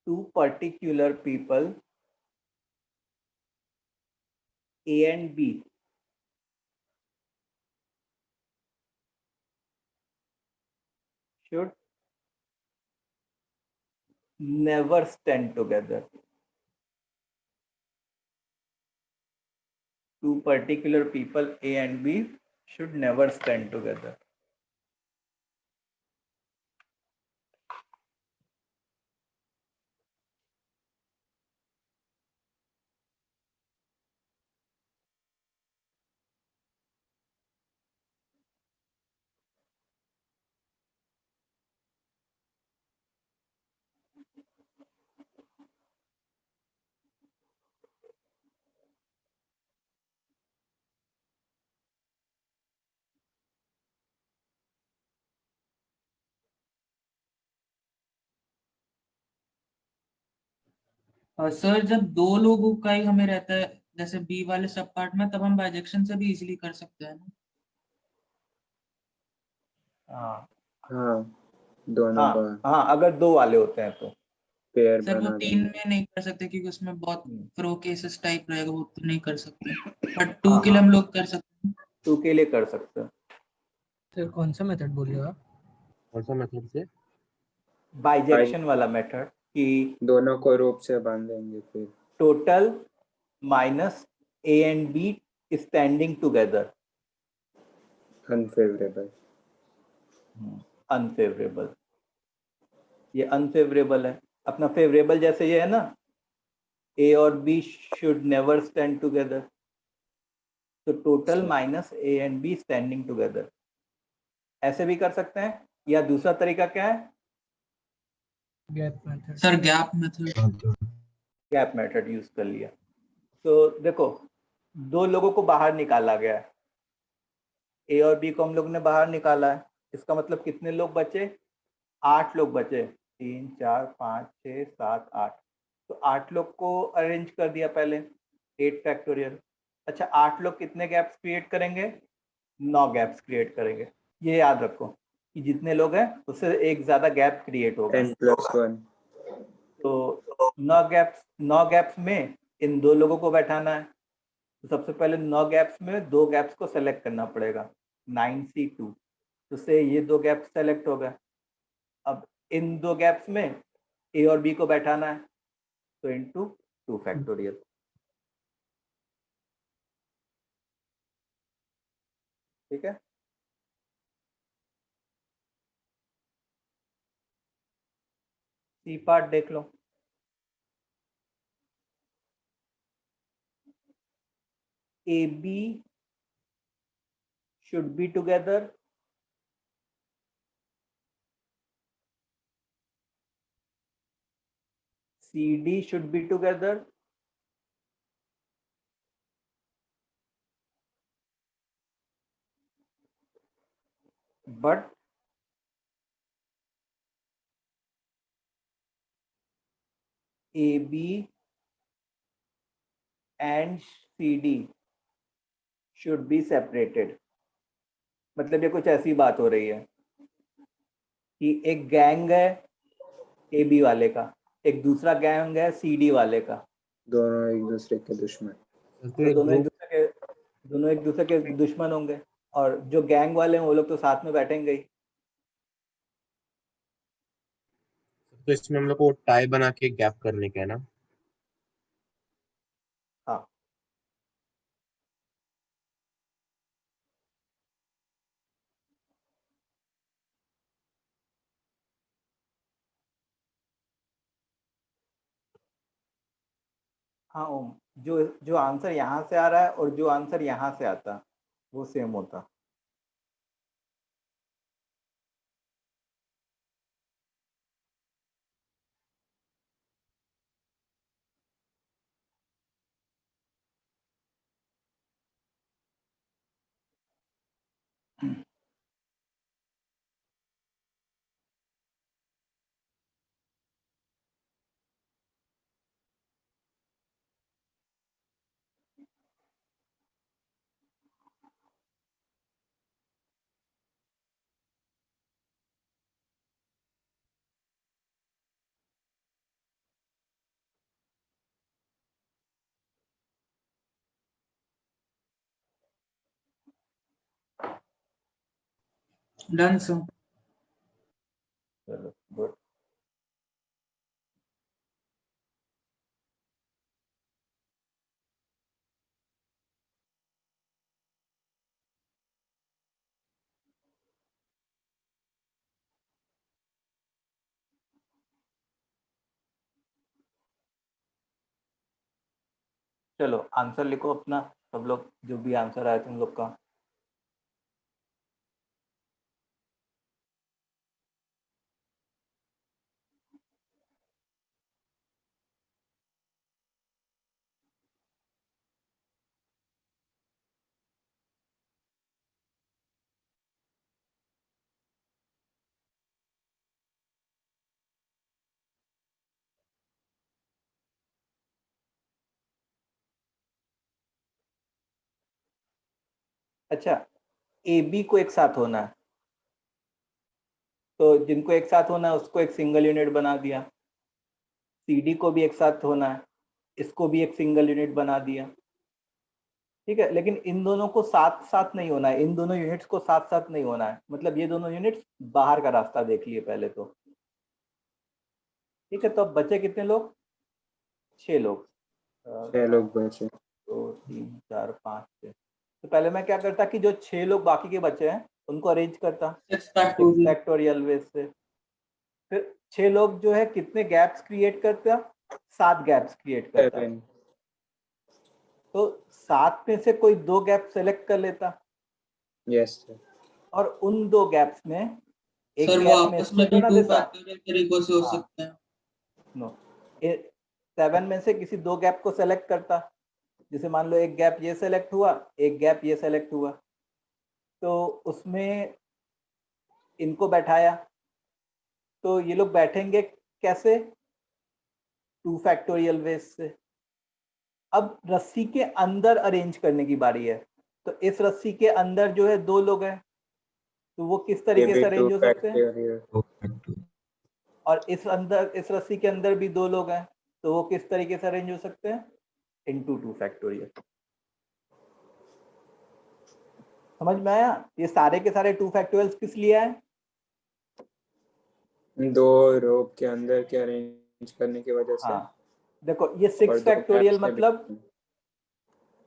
two particular people A and B should never stand together. Two particular people A and B should never stand together. Sir जब दो लोगों का ही हमें रहता है जैसे बी वाले सब पार्ट में, तब हम बाइजेक्शन से भी इजीली कर सकते हैं ना? हाँ हाँ, दोनों हाँ का हाँ, अगर दो वाले होते हैं तो पेयर सर वो बना 3 में नहीं कर सकते क्योंकि उसमें बहुत प्रो केसेस टाइप रहेगा, वो तो नहीं कर सकते, बट 2 हाँ, के लिए हाँ। हम लोग कर सकते हैं। 2 के लिए कर सकते हैं। सर कौन सा मेथड बोल रहे हो आप? कौन सा मेथड से? बाइजेक्शन वाला मेथड कि दोनों को रूप से बांधेंगे फिर। Total minus A and B standing together. Unfavourable. Unfavourable, ये अनफेवरेबल है। अपना फेवरेबल जैसे ये है ना, ए और B should never stand together, तो total minus A and B standing together. ऐसे भी कर सकते हैं, या दूसरा तरीका क्या है? Gap method. Sir gap method. Gap method use कर लिया। तो देखो, 2 लोगों को बाहर निकाला गया है, ए और बी को हम लोग ने बाहर निकाला है। इसका मतलब कितने लोग बचे? 8 लोग बचे। 3 4 5 6 7 8। तो 8 लोग को अरेंज कर दिया पहले, 8 फैक्टोरियल। अच्छा, 8 लोग कितने गैप्स क्रिएट करेंगे? 9 गैप्स क्रिएट करेंगे। ये याद रखो कि जितने लोग हैं उससे एक ज्यादा गैप क्रिएट होगा। n+1। तो 9 गैप्स में इन 2 लोगों को बैठाना है। तो सबसे पहले 9 गैप्स में 2 गैप्स को सेलेक्ट करना पड़ेगा, 9C2। तो से ये 2 गैप्स सेलेक्ट हो गए। अब इन 2 गैप्स में ए और बी को बैठाना है, तो इनटू 2 फैक्टोरियल। ठीक है, सी पार्ट देख लो। A B should be together, CD should be together, but AB and CD should be separated. मतलब ये कुछ ऐसी बात हो रही है कि एक गैंग है AB वाले का, एक दूसरा गैंग है CD वाले का, दोनों एक दूसरे के दुश्मन। तो दोनों एक दूसरे के दुश्मन होंगे, और जो गैंग वाले हैं वो लोग तो साथ में बैठेंगे ही। तो इसमें हम लोग को टाई बना के गैप करने का है ना? हाँ, हाँ ओम, जो जो आंसर यहाँ से आ रहा है और जो आंसर यहाँ से आता वो सेम होता। Done sir. चलो गुड। चलो आंसर लिखो अपना, सब लोग जो भी आंसर आया तुम लोग का। अच्छा, AB को एक साथ होना है, तो जिनको एक साथ होना है उसको एक सिंगल यूनिट बना दिया। CD को भी एक साथ होना है, इसको भी एक सिंगल यूनिट बना दिया। ठीक है, लेकिन इन दोनों को साथ साथ नहीं होना है, इन दोनों यूनिट्स को साथ साथ नहीं होना है, मतलब ये दोनों यूनिट्स बाहर का रास्ता देख लिए पहले तो। ठीक है, तो अब बचे कितने लोग? 6 लोग। 6 लोग बचे। 2 3 4 5 6। तो पहले मैं क्या करता कि जो 6 लोग बाकी के बचे हैं उनको अरेंज करता 6 फैक्टोरियल। फैक्टोरियल वे से। फिर 6 लोग जो है कितने गैप्स क्रिएट करते हैं? 7 गैप्स क्रिएट करता है। 7। तो 7 में से कोई 2 गैप सेलेक्ट कर लेता, यस सर। और उन 2 गैप्स में एक सर वो गैप में आपस इसको में भी बना 2 देता। फैक्टोरियल तरीकों से हो हाँ। सकते हैं। नो, 7 में से किसी 2 गैप को सेलेक्ट करता, जैसे मान लो एक गैप ये सेलेक्ट हुआ, एक गैप ये सेलेक्ट हुआ, तो उसमें इनको बैठाया, तो ये लोग बैठेंगे कैसे? 2 फैक्टोरियल वेज से। अब रस्सी के अंदर अरेंज करने की बारी है, तो इस रस्सी के अंदर जो है 2 लोग हैं, तो वो किस ये तरीके भी से 2 अरेंज हो सकते हैं? फैक्टोरियल। और इस रस्सी के अंदर भी 2 लोग हैं, तो वो किस तरीके से अरेंज हो सकते हैं? Into 2 factorial. समझ में आया? ये सारे के सारे 2 फैक्टोरियल्स किस लिए आए? 2 रोप के अंदर के अरेंज करने की वजह से। हाँ, देखो ये और 6 2 फैक्टोरियल gaps के मतलब बीच में।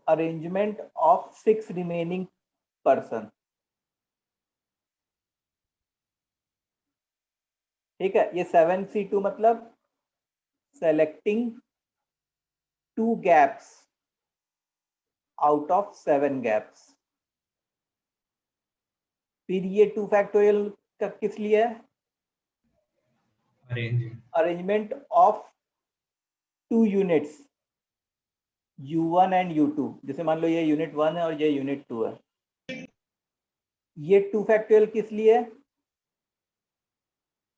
Arrangement of 6 remaining person. ठीक है, ये 7C2 मतलब selecting 2 gaps out of 7 gaps. फिर ये 2 फैक्टोरियल का किस लिए है? Arrangement of 2 units U1 and U2। जैसे मान लो ये यूनिट 1 है और ये यूनिट 2 है, ये 2 फैक्टोरियल किस लिए है?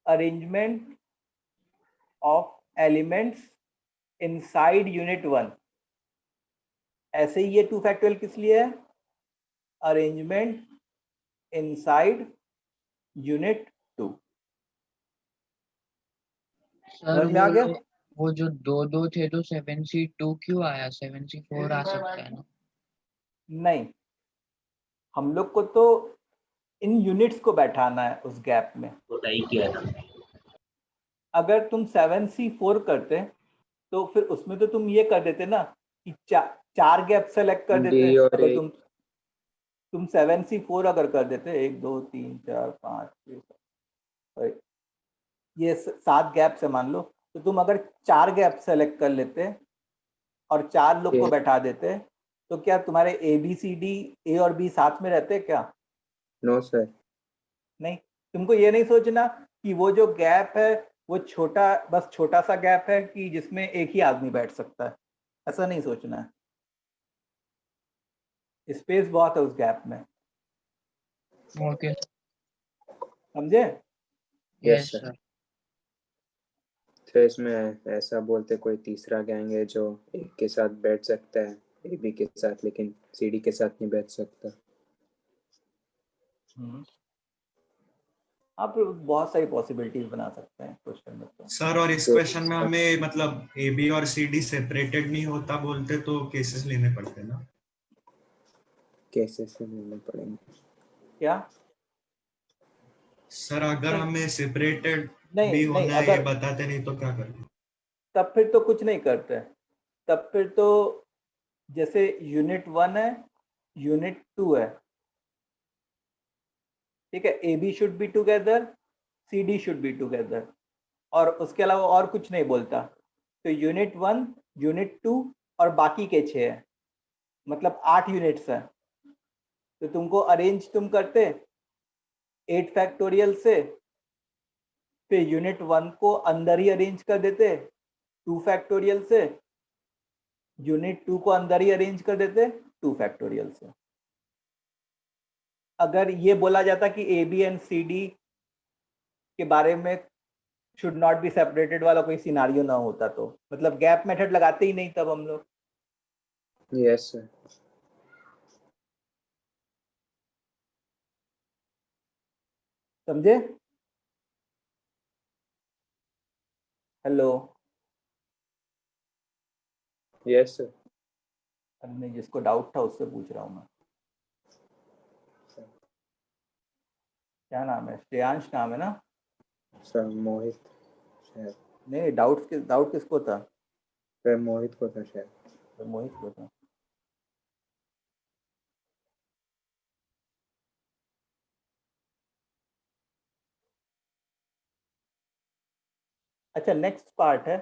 Arrangement of elements inside unit 1। ऐसे ही ये 2 फैक्टोरियल किस लिए है? Arrangement inside unit 2। सर समझ में आ गया? वो जो दो थे तो 7C2 क्यों आया? 7C4 आ सकता है ना? नहीं, हम लोग को तो इन यूनिट्स को बैठाना है उस गैप में। तो सही किया था। अगर तुम 7C4 करते तो फिर उसमें तो तुम ये कर देते ना कि चार गैप सेलेक्ट कर देते। D और अगर A। तुम 7C4 अगर कर देते 1 2 3 4 5 6 7, ये 7 गैप्स है मान लो, तो तुम अगर 4 गैप सेलेक्ट कर लेते और 4 लोग को बैठा देते तो क्या तुम्हारे A और B साथ में रहते क्या? No sir. नहीं, तुमको ये नहीं सोचना कि वो जो गैप है वो बस छोटा सा गैप है कि जिसमें एक ही आदमी बैठ सकता है, ऐसा नहीं सोचना है। स्पेस बहुत है उस गैप में, ओके, समझे? Yes sir. तो इसमें ऐसा बोलते कोई तीसरा गैंग है जो एक के साथ बैठ सकता है AB के साथ, लेकिन CD के साथ नहीं बैठ सकता। आप बहुत सारी पॉसिबिलिटीज बना सकते हैं क्वेश्चन में तो। सर और इस क्वेश्चन में हमें मतलब AB और CD सेपरेटेड नहीं होता बोलते तो केसेस लेने पड़ते ना? केसेस लेने पड़ेंगे क्या सर अगर हमें सेपरेटेड नहीं भी नहीं, होना है ये अगर बताते नहीं तो क्या करें? तब फिर तो कुछ नहीं करते। तब फिर तो जैसे यूनिट 1 है, यूनिट 2 है, ठीक है, AB should be together, CD should be together, और उसके अलावा और कुछ नहीं बोलता। तो यूनिट 1, यूनिट 2 और बाकी के 6 है, मतलब 8 यूनिट्स हैं। तो तुमको अरेंज तुम करते 8 फैक्टोरियल से, फिर यूनिट 1 को अंदर ही अरेंज कर देते 2 फैक्टोरियल से, यूनिट 2 को अंदर ही अरेंज कर देते 2 फैक्टोरियल से। अगर ये बोला जाता कि AB एंड CD के बारे में शुड नॉट बी सेपरेटेड वाला कोई सिनारियो ना होता तो मतलब गैप मेथड लगाते ही नहीं तब हम लोग। Yes sir. समझे? हेलो? Yes sir. नहीं, जिसको डाउट था उससे पूछ रहा हूँ मैं। क्या नाम है? श्रेयांश नाम है ना? सर मोहित शायद। नहीं, डाउट किसको था? सर मोहित को था शायद। तो मोहित को था। अच्छा, नेक्स्ट पार्ट है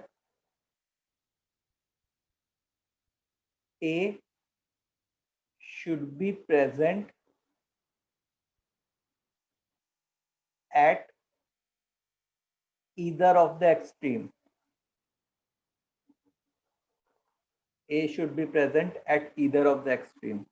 A should be present at either of the extreme. A should be present at either of the extreme.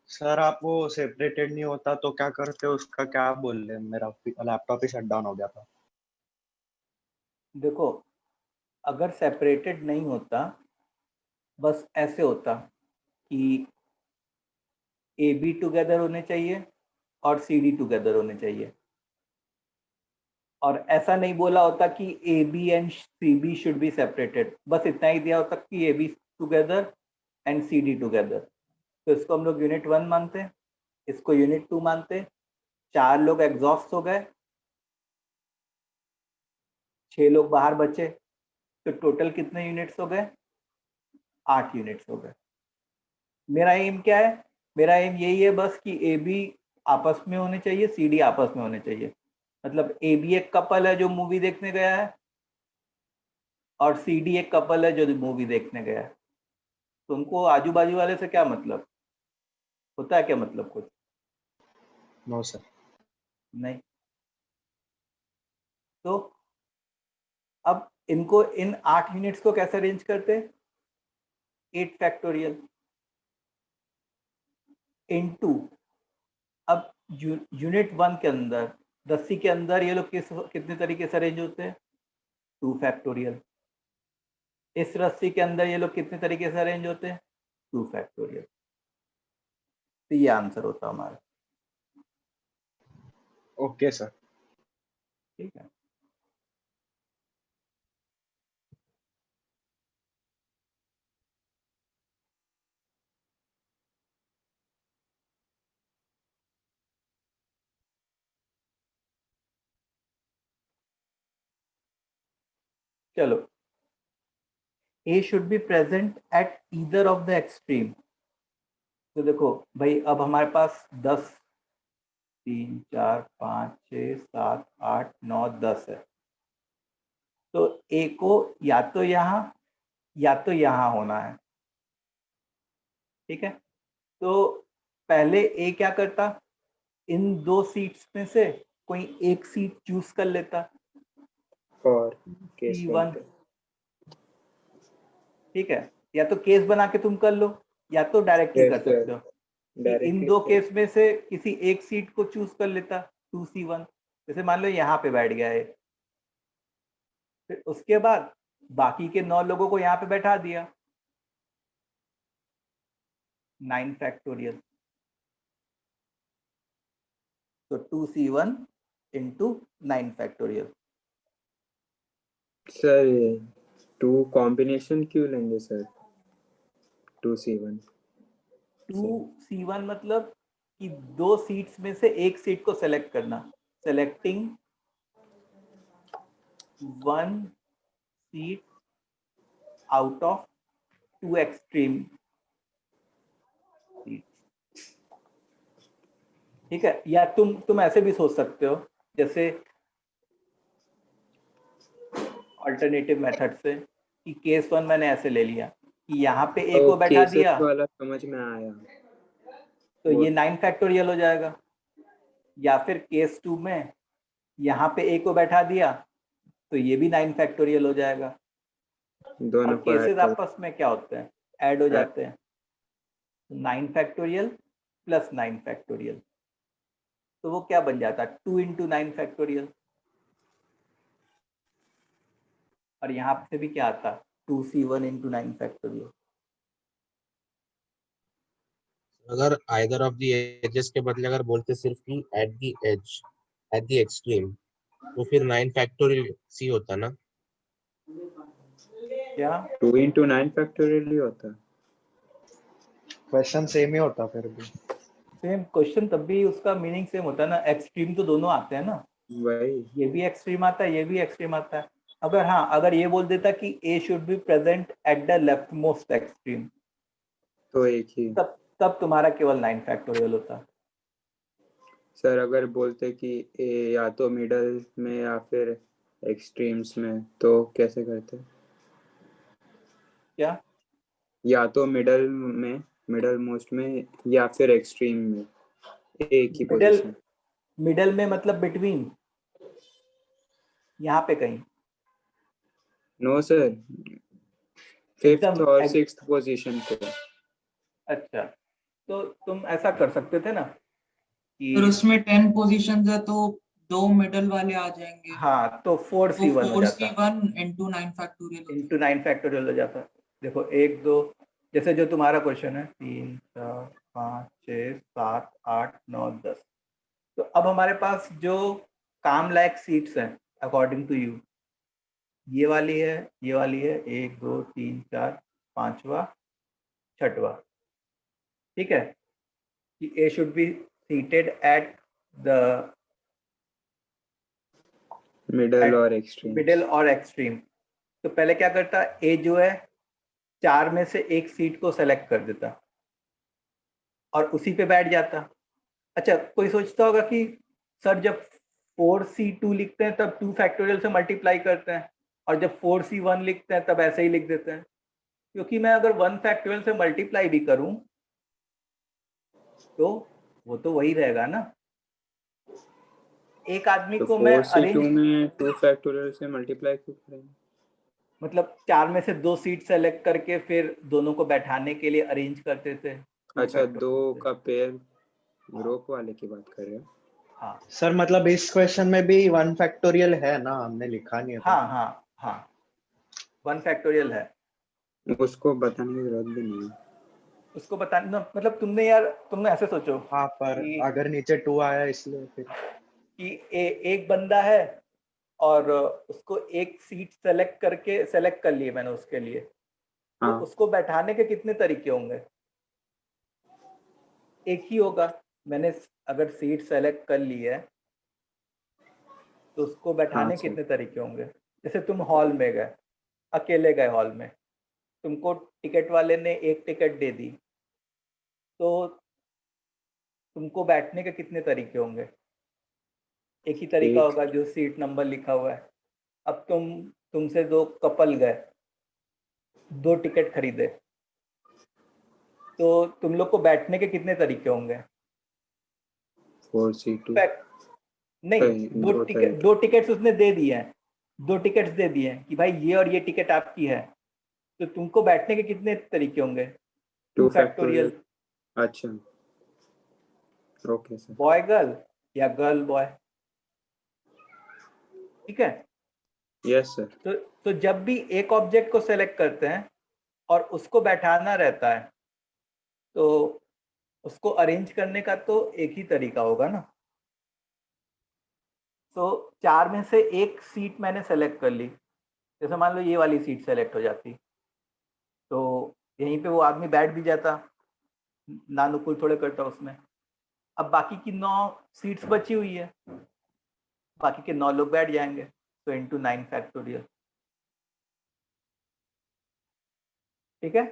Sir आप वो सेपरेटेड नहीं होता तो क्या करते हो, उसका क्या बोल रहे हैं? मेरा लैपटॉप ही शट डाउन हो गया था। देखो, अगर सेपरेटेड नहीं होता, बस ऐसे होता कि AB टुगेदर होने चाहिए और CD टुगेदर होने चाहिए, और ऐसा नहीं बोला होता कि AB and CB should be separated, बस इतना ही दिया होता कि AB together, and C D together. तो इसको हम लोग यूनिट 1 मानते हैं, इसको यूनिट 2 मानते हैं। 4 लोग एग्जॉस्ट हो गए, 6 लोग बाहर बचे, तो टोटल कितने यूनिट्स हो गए? 8 यूनिट्स हो गए। मेरा एम क्या है? मेरा एम यही है बस कि ए बी आपस में होने चाहिए, सी डी आपस में होने चाहिए। मतलब ए बी एक कपल है जो मूवी देखने गया है, और सी डी एक कपल है जो मूवी देखने गया है। तुमको आजू बाजू वाले से क्या मतलब होता है? क्या मतलब कुछ नो सर। नहीं। तो अब इनको, इन 8 यूनिट्स को कैसे अरेंज करते? 8 फैक्टोरियल इनटू, अब यूनिट 1 के अंदर 10 के अंदर ये लोग कितने तरीके से अरेंज होते हैं? 2 फैक्टोरियल। इस रस्सी के अंदर ये लोग कितने तरीके से अरेंज होते हैं? 2 फैक्टोरियल। तो ये आंसर होता हमारा। Okay sir. ठीक है। चलो, A should be present at either of the extreme. तो देखो भाई, अब हमारे पास 10, 3, 4, 5, 6, 7, 8, 9, 10 है। तो ए को या तो यहाँ होना है। ठीक है। तो पहले ए क्या करता? इन 2 सीट्स में से कोई एक सीट चूज कर लेता, और केस C1। ठीक है, या तो केस बना के तुम कर लो, या तो डायरेक्टली कर सकते हो कि इन 2 केस में से किसी एक सीट को चूज कर लेता, 2C1। जैसे मान लो यहाँ पे बैठ गया है, फिर उसके बाद बाकी के 9 लोगों को यहाँ पे बैठा दिया, 9 फैक्टोरियल। तो 2C1 into 9 factorial. Sir 2 combination क्यों लेंगे सर? 2C1 2C1 मतलब कि 2 सीट्स में से एक सीट को सेलेक्ट करना, selecting 1 seat out of 2 extreme seat. ठीक है। या तुम ऐसे भी सोच सकते हो, जैसे अल्टरनेटिव मेथड से, कि केस 1 मैंने ऐसे ले लिया कि यहाँ पे ए को बैठा दिया, वाला समझ में आया। तो ये 9 फैक्टोरियल हो जाएगा। या फिर केस 2 में यहाँ पे ए को बैठा दिया, तो ये भी 9 फैक्टोरियल हो जाएगा। दोनों और को केसेस आपस में क्या होते हैं? ऐड हो जाते हैं। 9 फैक्टोरियल प्लस 9 फैक्टोरियल, तो वो क्या बन जाता है? 2 इंटू 9 फैक्टोरियल। और यहाँ से भी क्या आता? 2C1 into 9 factorial. अगर आइदर ऑफ द एजेस के बदले अगर बोलते सिर्फ कि at the edge, at the extreme, तो फिर 9 फैक्टोरियल सी होता ना? क्या 2 इंटू 9 फैक्टोरियल ही होता? क्वेश्चन सेम ही होता फिर भी। सेम क्वेश्चन, तब भी उसका मीनिंग सेम होता है ना। एक्सट्रीम तो दोनों आते हैं ना, वही। ये भी एक्सट्रीम आता है, ये भी एक्सट्रीम आता है। अगर ये बोल देता कि A should be present at the left most extreme, तो एक ही। तब तुम्हारा केवल 9 फैक्टोरियल होता। सर अगर बोलते कि ए या तो मिडल में या फिर एक्सट्रीम्स में, तो कैसे करते? क्या? या तो मिडल में, मिडल मोस्ट में, या फिर एक्सट्रीम में, एक ही पोजीशन। मिडल में मतलब बिटवीन, यहाँ पे कहीं। नो सर, 5th और 6th पोजीशन पे। अच्छा, तो तुम ऐसा कर सकते थे ना कि और उसमें 10 पोजीशंस है, तो 2 मिडल वाले आ जाएंगे। हाँ, तो 4C1 हो जाता, 4C1 into 9 factorial into 9 factorial हो जाता। देखो 1 2, जैसे जो तुम्हारा क्वेश्चन है, 3 4 5 6 7 8 9 10। तो अब हमारे पास जो काम लायक सीट्स हैं अकॉर्डिंग टू यू, ये वाली है, ये वाली है, 1 2 3 4, 5वां छठवा, ठीक है, कि A should be seated at the middle और एक्सट्रीम। मिडिल और एक्सट्रीम। तो पहले क्या करता, ए जो है 4 में से एक सीट को सेलेक्ट कर देता और उसी पे बैठ जाता। अच्छा, कोई सोचता होगा कि सर जब 4C2 लिखते हैं तब 2 फैक्टोरियल से मल्टीप्लाई करते हैं, और जब 4C1 लिखते हैं तब ऐसे ही लिख देते हैं। क्योंकि मैं अगर 1 फैक्टोरियल से मल्टीप्लाई भी करूं तो वो तो वही रहेगा ना। एक आदमी तो को मैं 4C2 अरेंज, में 2 फैक्टोरियल से मल्टीप्लाई क्यों करेंगे? मतलब 4 में से 2 सीट सेलेक्ट करके फिर दोनों को बैठाने के लिए अरेंज करते थे। अच्छा, 2 का पेयर ग्रुप वाले की बात कर रहे हो? हाँ सर मतलब इस क्वेश्चन में भी 1 फैक्टोरियल है ना, हमने लिखा नहीं है तो। हाँ हाँ हाँ, 1 फैक्टोरियल है। उसको बताने की जरूरत भी नहीं है। उसको बताना मतलब तुमने यार, तुमने ऐसे सोचो हाँ, पर कि अगर नीचे 2 आया इसलिए फिर एक बंदा है और उसको एक सीट सेलेक्ट कर लिए मैंने उसके लिए, तो हाँ। उसको बैठाने के कितने तरीके होंगे? एक ही होगा। मैंने अगर सीट सेलेक्ट कर ली है तो उसको हाँ बैठाने के सर। कितने तरीके होंगे? जैसे तुम हॉल में गए, अकेले गए हॉल में, तुमको टिकट वाले ने एक टिकट दे दी, तो तुमको बैठने के कितने तरीके होंगे? एक ही तरीका एक। होगा जो सीट नंबर लिखा हुआ है। अब तुमसे 2 कपल गए, 2 टिकट खरीदे, तो तुम लोग को बैठने के कितने तरीके होंगे? 4C2 नहीं, दो टिकट्स उसने दे दिए हैं, 2 टिकट्स दे दिए हैं कि भाई ये और ये टिकट आपकी है, तो तुमको बैठने के कितने तरीके होंगे? 2 फैक्टोरियल। अच्छा, ओके सर। बॉय गर्ल या गर्ल बॉय, ठीक है। Yes sir. तो जब भी एक ऑब्जेक्ट को सेलेक्ट करते हैं और उसको बैठाना रहता है, तो उसको अरेंज करने का तो एक ही तरीका होगा ना। तो 4 में से एक सीट मैंने सेलेक्ट कर ली, जैसे मान लो ये वाली सीट सेलेक्ट हो जाती, तो यहीं पे वो आदमी बैठ भी जाता, ना नुकुल थोड़े करता उसमें। अब बाकी की 9 सीट्स बची हुई है, बाकी के 9 लोग बैठ जाएंगे, तो इंटू 9 फैक्टोरियल, ठीक है।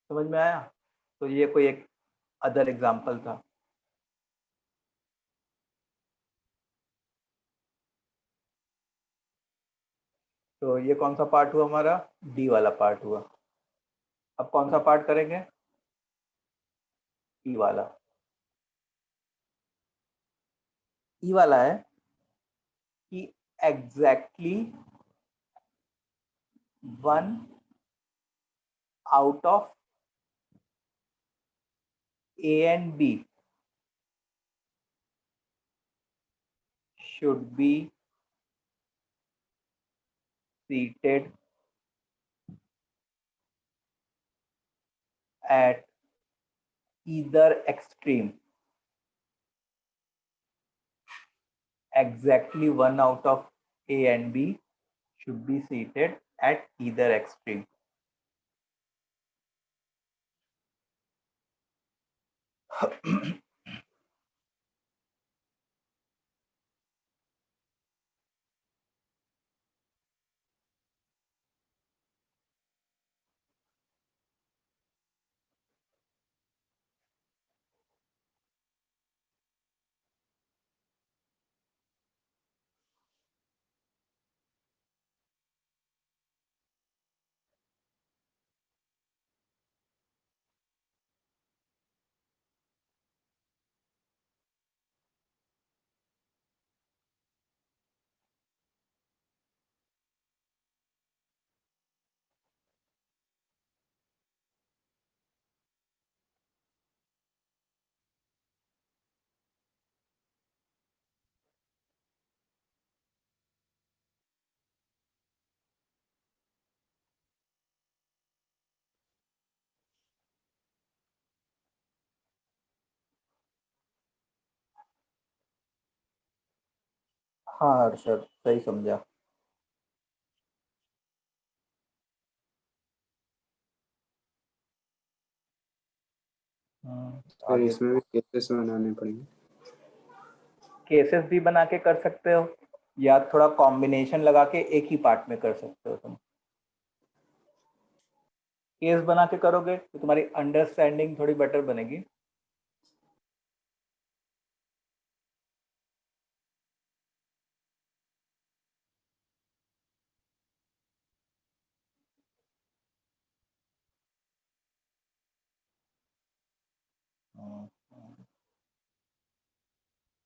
समझ में आया? तो ये कोई एक अदर एग्जांपल था। तो ये कौन सा पार्ट हुआ हमारा? डी वाला पार्ट हुआ। अब कौन सा पार्ट करेंगे? ई वाला। ई वाला है कि exactly 1 out of A and B should be seated at either extreme. Exactly 1 out of A and B should be seated at either extreme. हाँ हर्षद, सही समझा। सर आगे इसमें भी केसेस बनाने पड़ेंगे। केसेस भी बना के कर सकते हो या थोड़ा कॉम्बिनेशन लगा के एक ही पार्ट में कर सकते हो तुम। केस बना के करोगे तो तुम्हारी अंडरस्टैंडिंग थोड़ी बेटर बनेगी।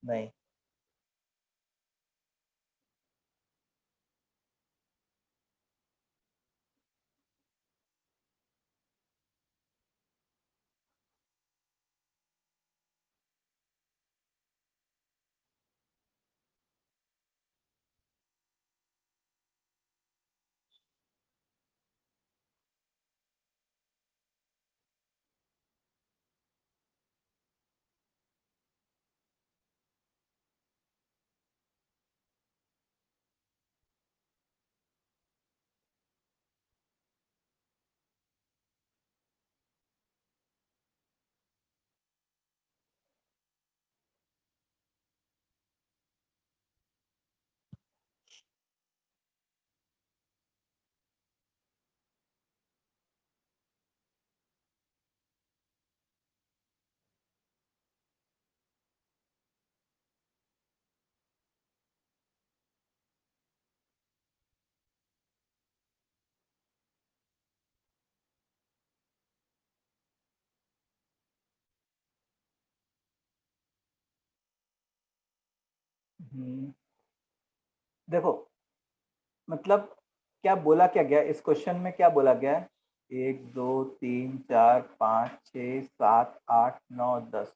नहीं देखो मतलब क्या बोला क्या गया इस क्वेश्चन में, क्या बोला गया है 1 2 3 4 5 6 7 8 9 10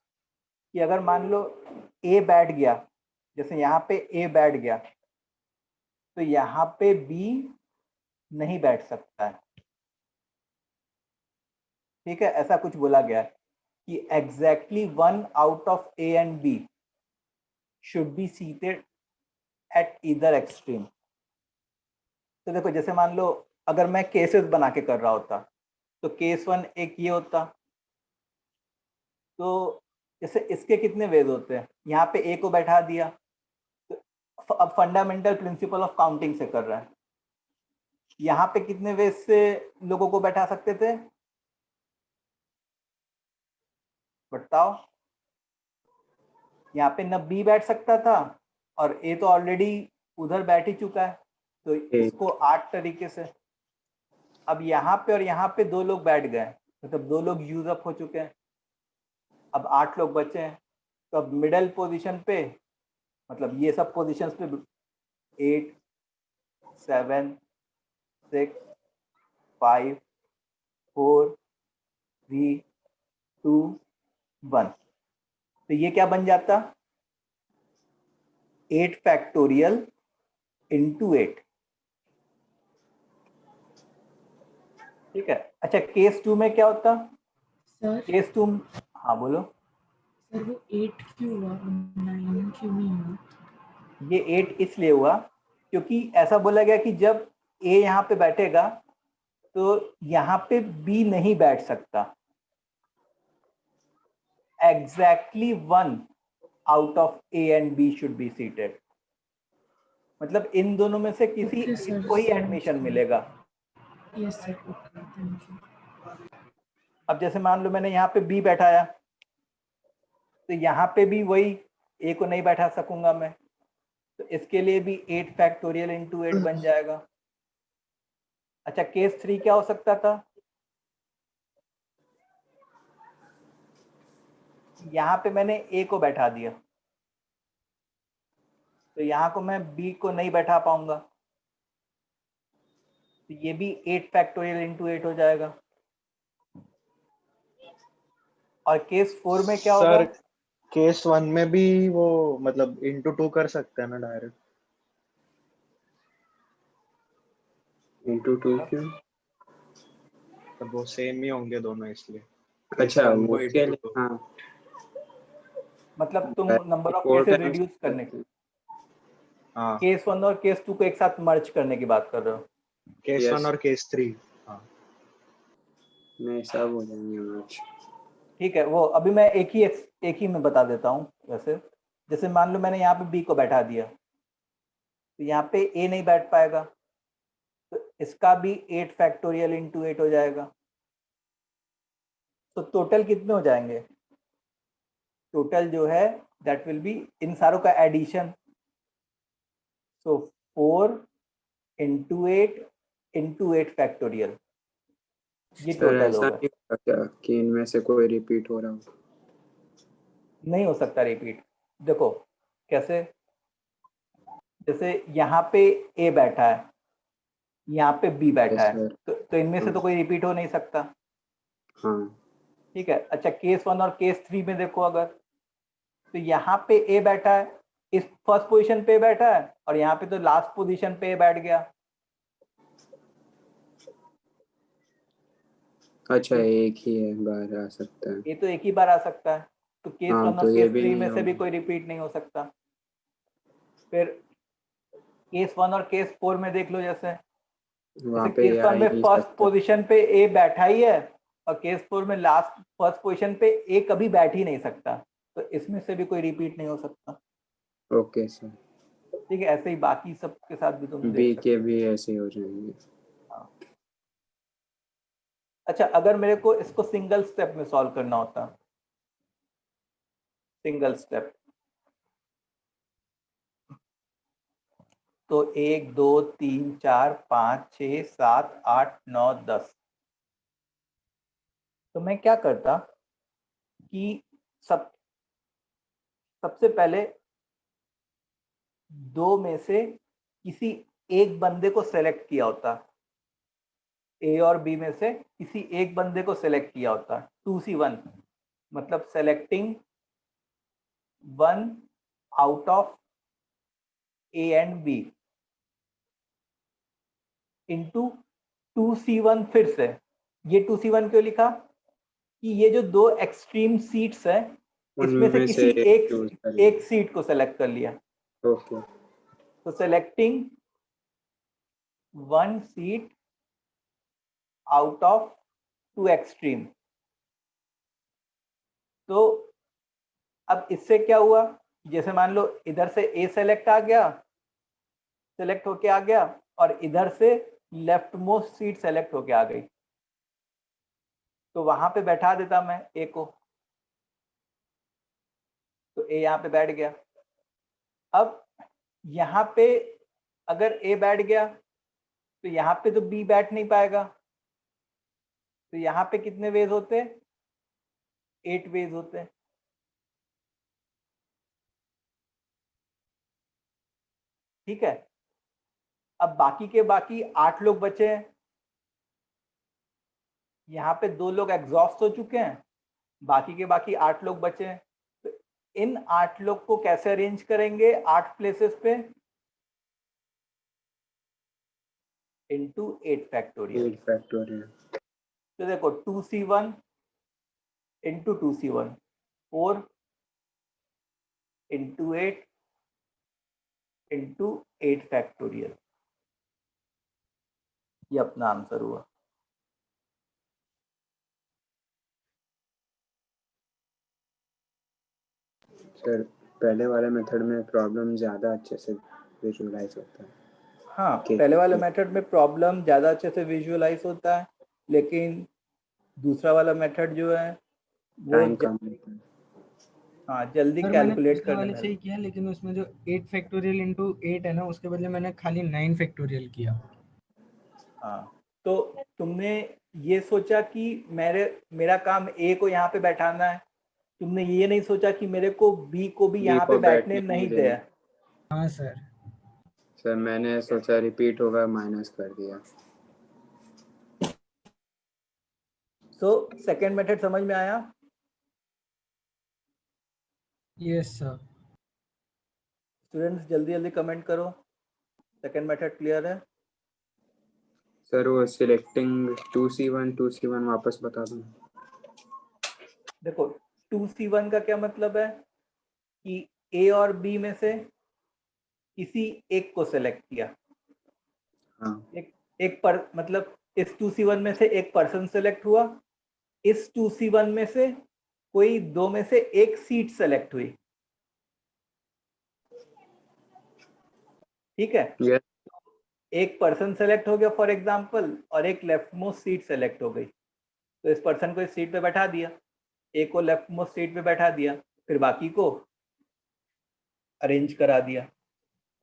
कि अगर मान लो ए बैठ गया, जैसे यहाँ पे ए बैठ गया तो यहाँ पे बी नहीं बैठ सकता है। ठीक है, ऐसा कुछ बोला गया है कि exactly 1 out of A and B should be seated at either extreme. तो देखो जैसे मान लो अगर मैं केसेस बना के कर रहा होता तो केस 1 एक ये होता, तो जैसे इसके कितने वेज होते हैं, यहाँ पे ए को बैठा दिया तो अब फंडामेंटल प्रिंसिपल ऑफ काउंटिंग से कर रहा है, यहाँ पे कितने वेज से लोगों को बैठा सकते थे बताओ। यहाँ पे न बी बैठ सकता था और ए तो ऑलरेडी उधर बैठ ही चुका है, तो इसको 8 तरीके से। अब यहाँ पे और यहाँ पे 2 लोग बैठ गए, मतलब 2 लोग यूज अप हो चुके हैं, अब 8 लोग बचे हैं। तो अब मिडल पोजीशन पे मतलब ये सब पोजीशंस पे 8 7 6 5 4 3 2 1, तो ये क्या बन जाता 8 फैक्टोरियल इंटू 8। ठीक है, अच्छा केस 2 में क्या होता सर केस 2, हाँ बोलो। सर वो 8 क्यों हुआ 9 क्यों नहीं हुआ? ये 8 इसलिए हुआ क्योंकि ऐसा बोला गया कि जब ए यहाँ पे बैठेगा तो यहाँ पे बी नहीं बैठ सकता। Exactly 1 out of A and B should be seated, मतलब इन दोनों में से किसी Okay, एक sir, को ही समझ एडमिशन गया। मिलेगा। Yes sir, okay thank you. अब जैसे मान लो मैंने यहाँ पे बी बैठाया तो यहाँ पे भी वही ए को नहीं बैठा सकूंगा मैं, तो इसके लिए भी 8 फैक्टोरियल इंटू 8 बन जाएगा। अच्छा केस 3 क्या हो सकता था, यहाँ पे मैंने ए को बैठा दिया तो यहाँ को मैं बी को नहीं बैठा पाऊंगा, तो ये भी 8 फैक्टोरियल इंटू 8 हो जाएगा। और केस 4 में क्या होगा, सर केस 1 में भी वो मतलब इंटू 2 कर सकते हैं ना डायरेक्ट? इंटू 2 क्यों? तो वो सेम ही होंगे दोनों इसलिए। अच्छा Case 1 को उसके into लिए 2। हाँ मतलब तुम number of 4 cases times reduce करने की, हाँ केस 1 और केस 2 को एक साथ मर्ज करने की बात कर रहे हो। Case 1 Yes. और केस 3। हाँ नहीं सब हो जाएंगे मैच। ठीक है, वो अभी मैं एक ही में बता देता हूँ। वैसे जैसे मान लो मैंने यहाँ पे बी को बैठा दिया, तो यहाँ पे ए नहीं बैठ पाएगा, तो इसका भी 8 फैक्टोरियल इंटू 8 हो जाएगा। तो टोटल कितने हो जाएंगे? टोटल जो है दैट विल बी इन सारों का एडिशन, सो 4 इंटू 8 फैक्टोरियल, ये सर टोटल ऐसा होगा। नहीं होता क्या कि इनमें से कोई रिपीट हो रहा हो? नहीं हो सकता रिपीट। देखो कैसे, जैसे यहाँ पे ए बैठा है, यहाँ पे बी बैठा है, सर तो इनमें से तो कोई रिपीट हो नहीं सकता। हाँ ठीक है, अच्छा केस 1 और केस 3 में देखो, अगर तो यहाँ पे ए बैठा है, इस फर्स्ट पोजीशन पे बैठा है, और यहाँ पे तो लास्ट पोजीशन पे बैठ गया। अच्छा, एक ही है बार आ सकता है। ये तो एक ही बार आ सकता है, तो केस हाँ 1 तो और ये केस भी 3 नहीं में से भी होगा। कोई रिपीट नहीं हो सकता। फिर केस 1 और केस 4 में देख लो, जैसे वहाँ पे केस ये 1 आ ही में नहीं फर्स्ट सकता। पोजीशन पे ए बैठा ही है, और केस 4 में लास्ट फर्स्ट पोजीशन पे ए कभी बैठ ही नहीं सकता, तो इसमें से भी कोई रिपीट नहीं हो सकता। Okay sir. ठीक है, ऐसे ही बाकी सब के साथ भी तुम बी देख सकते के भी ऐसे ही हो जाएंगे। हो। हाँ। अच्छा, अगर मेरे को इसको सिंगल स्टेप में सॉल्व करना होता, सिंगल स्टेप, तो 1 2 3 4 5 6 7 8 9 10, तो मैं क्या करता कि सबसे पहले दो में से किसी एक बंदे को सेलेक्ट किया होता, ए और बी में से किसी एक बंदे को सेलेक्ट किया होता, 2C1, मतलब selecting 1 out of A and B into 2C1। फिर से ये 2C1 क्यों लिखा कि ये जो दो एक्सट्रीम सीट्स है, इसमें से उनमें किसी से चूज कर एक सीट को सेलेक्ट कर लिया। ओके। तो selecting 1 seat out of 2 extreme. तो अब इससे क्या हुआ, जैसे मान लो इधर से ए सेलेक्ट आ गया, सेलेक्ट होके आ गया, और इधर से लेफ्ट मोस्ट सीट सेलेक्ट होके आ गई, तो वहां पे बैठा देता मैं ए को, तो ए यहाँ पे बैठ गया। अब यहाँ पे अगर ए बैठ गया, तो यहाँ पे तो बी बैठ नहीं पाएगा, तो यहाँ पे कितने वेज होते हैं? 8 वेज होते हैं। ठीक है, अब बाकी के बाकी 8 लोग बचे हैं। यहाँ पे 2 लोग एग्जॉस्ट हो चुके हैं, बाकी के बाकी 8 लोग बचे हैं। तो इन 8 लोग को कैसे अरेंज करेंगे 8 प्लेसेस पे? Into 8 factorial. तो देखो 2C1 into 2C1, 4 into 8 into 8 factorial, ये अपना आंसर हुआ। सर पहले वाले मेथड में प्रॉब्लम ज़्यादा अच्छे से विजुअलाइज होता है। हाँ, पहले वाले मेथड में प्रॉब्लम ज़्यादा अच्छे से विजुअलाइज होता है, लेकिन दूसरा वाला मेथड जो है वो टाइम कम होता है। हाँ, जल्दी सर मैंने कैलकुलेट पिछले करने वाले में। से ही किया, लेकिन उसमें जो 8 फैक्टोरियल इंटू 8 है ना, उसके बदले मैंने खाली 9 फैक्टोरियल किया। हाँ, तो तुमने ये सोचा कि मेरा काम ए को यहाँ पे बैठाना है, तुमने ये नहीं सोचा कि मेरे को बी को भी यहाँ पे बैठने नहीं दिया। हाँ सर। सर मैंने सोचा रिपीट होगा, माइनस कर दिया। सो सेकेंड मेथड समझ में आया? Yes sir. स्टूडेंट्स जल्दी जल्दी कमेंट करो, सेकेंड मेथड क्लियर है? सर वो सिलेक्टिंग 2C1 वापस बता दूं? देखो 2C1 का क्या मतलब है कि ए और बी में से किसी एक को सेलेक्ट किया। हाँ। एक पर मतलब इस 2C1 में से एक पर्सन सेलेक्ट हुआ, इस 2C1 में से कोई दो में से एक सीट सेलेक्ट हुई, ठीक है, Yes. एक पर्सन सेलेक्ट हो गया फॉर एग्जांपल, और एक लेफ्ट मोस्ट सीट सेलेक्ट हो गई, तो इस पर्सन को इस सीट पे बैठा दिया, एक को लेफ्ट मोस्ट सीट पे बैठा दिया, फिर बाकी को अरेंज करा दिया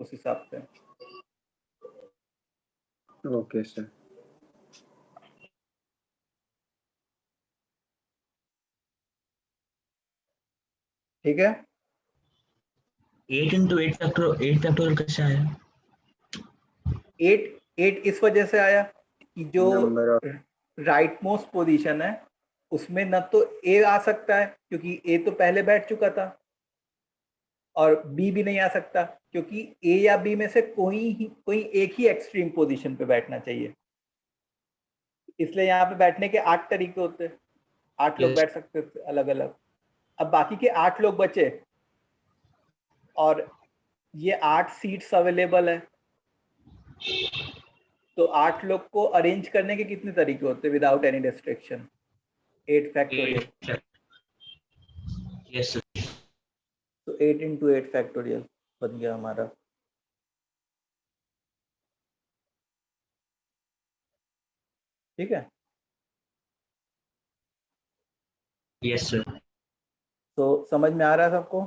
उस हिसाब से। Okay, sir. ठीक है, 8 into 8 फैक्टोरियल कैसे आया? 8 इस वजह से आया कि जो Number of right most position है उसमें न तो ए आ सकता है क्योंकि ए तो पहले बैठ चुका था, और बी भी नहीं आ सकता क्योंकि ए या बी में से कोई एक ही एक्सट्रीम पोजीशन पे बैठना चाहिए। इसलिए यहाँ पे बैठने के 8 तरीके होते हैं, 8 लोग Yes. बैठ सकते थे अलग अलग। अब बाकी के 8 लोग बचे और ये 8 सीट्स अवेलेबल है, तो 8 लोग को अरेंज करने के कितने तरीके होते हैं without any distraction? 8 factorial. Yes sir. तो 8 into 8 फैक्टोरियल बन गया हमारा। ठीक है, यस सर। तो समझ में आ रहा है सबको?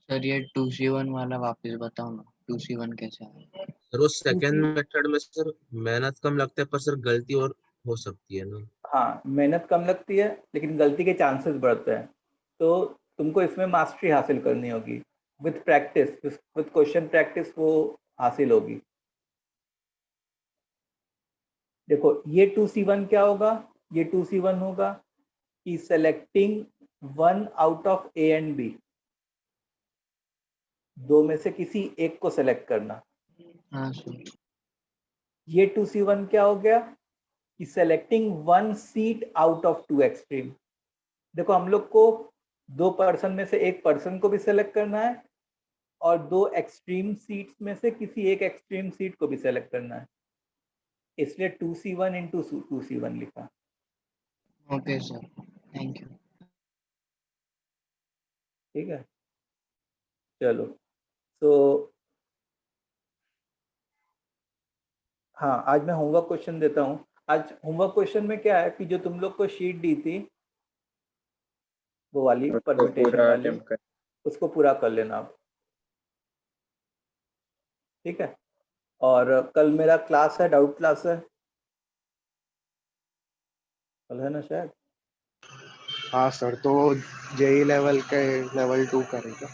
सर ये 2C1 वाला वापस बताओ ना, 2C1 कैसे आया? सर वो सेकंड मेथड में सर मेहनत कम लगता है पर सर गलती और हो सकती है ना। हाँ, मेहनत कम लगती है लेकिन गलती के चांसेस बढ़ते हैं, तो तुमको इसमें मास्टरी हासिल करनी होगी with practice, with question practice वो हासिल होगी। देखो ये 2C1 क्या होगा? ये 2C1 होगा कि selecting one out of A and B, दो में से किसी एक को सेलेक्ट करना। हाँ सर। ये 2C1 क्या हो गया कि selecting one seat out of two extreme. देखो हम लोग को दो पर्सन में से एक पर्सन को भी सेलेक्ट करना है और दो एक्सट्रीम सीट्स में से किसी एक एक्सट्रीम सीट को भी सेलेक्ट करना है, इसलिए 2C1 into 2C1 लिखा। Okay sir, thank you. ठीक है, चलो तो हाँ, आज मैं होमवर्क क्वेश्चन देता हूँ। आज होमवर्क क्वेश्चन में क्या है कि जो तुम लोग को शीट दी थी वो वाली उसको परम्यूटेशन पूरा वाली, attempt कर। उसको पूरा कर लेना आप। ठीक है, और कल मेरा क्लास है, डाउट क्लास है, कल है ना शायद? हाँ सर, तो जेई लेवल के लेवल 2 करेगा।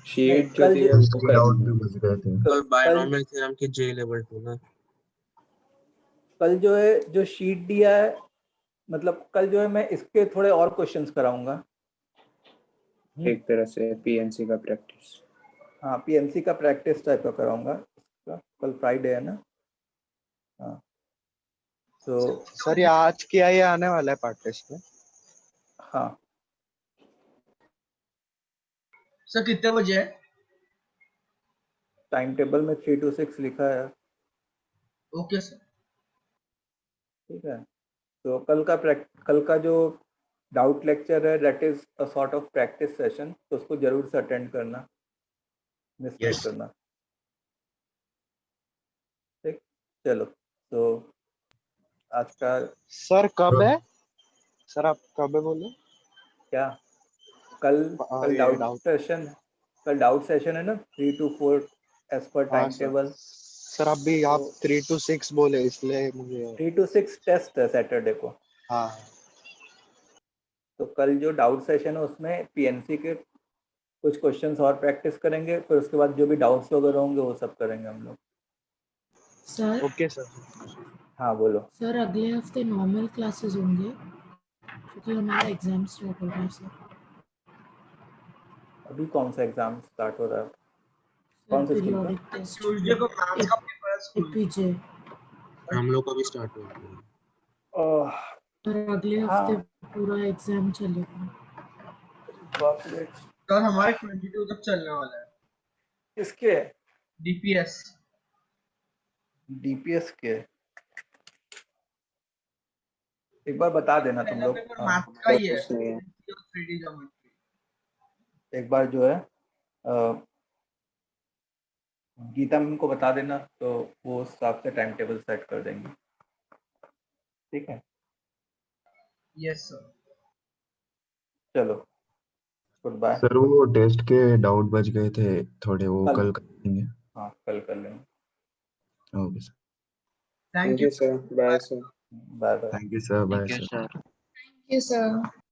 शीट जो कल दी है जो उसको डाउट कर। भी बच गए थे। कल बायनॉमियल थ्योरम के जे लेवल 2 ना। कल जो है जो शीट दिया है, मतलब कल जो है मैं इसके थोड़े और क्वेश्चंस कराऊंगा। एक तरह से पीएनसी का प्रैक्टिस। हाँ, पीएमसी का प्रैक्टिस टाइप का कराऊंगा। कल फ्राइडे है ना? हाँ, तो सर ये आज किया ये आने वाला है पार्ट टेस्ट में? हाँ, सर कितने बजे है? टाइम टेबल में 3 to 6 लिखा है। Okay sir. ठीक है, तो कल का जो डाउट लेक्चर है that is a sort of practice session, तो उसको जरूर से अटेंड करना, मिस नहीं Yes. करना। ठीक, चलो तो आज का सर कब है? सर आप कब है बोले? क्या? कल ये कल डाउट सेशन है ना, 3 to 4 एज पर हाँ टाइम सर। टेबल। सर अभी आप 3 to 6 बोले इसलिए मुझे 3 to 6 टेस्ट है सैटरडे को। हाँ। तो कल जो डाउट सेशन है उसमें पीएनसी के कुछ क्वेश्चंस और प्रैक्टिस करेंगे, फिर उसके बाद जो भी डाउट्स वगैरह होंगे वो सब करेंगे हम लोग। Sir okay sir. हाँ बोलो। सर अगले हफ्ते नॉर्मल क्लासेस होंगे क्योंकि हमारा एग्जाम स्टार्ट हो रहा है सर। अभी कौन सा एग्जाम स्टार्ट हो रहा है? कौन से स्कूल का? पीरियोडिक टेस्ट ट्यूसडे को मैथ्स का पेपर है स्कूल में। पीजे। हम लोग का भी स्टार्ट हो गया। और अगले हफ्ते पूरा एग्जाम चलेगा। सर हमारे 22 तक चलने वाला है। किसके? डीपीएस। डीपीएस के? एक बार बता देना तुम पहला लोग। पेपर हाँ, मैथ का ही है, कुछ नहीं है। 3D geometry. एक बार जो है गीता मैम को बता देना, तो वो उस हिसाब से टाइम टेबल सेट कर देंगे। ठीक है, यस सर। चलो गुड बाय। सर वो टेस्ट के डाउट बच गए थे थोड़े, वो कल। कल कर देंगे। हाँ कल कर लेंगे। Okay sir, thank thank you you sir, bye sir. Bye bye. Thank you sir, bye thank you sir. Sir. Thank you, sir.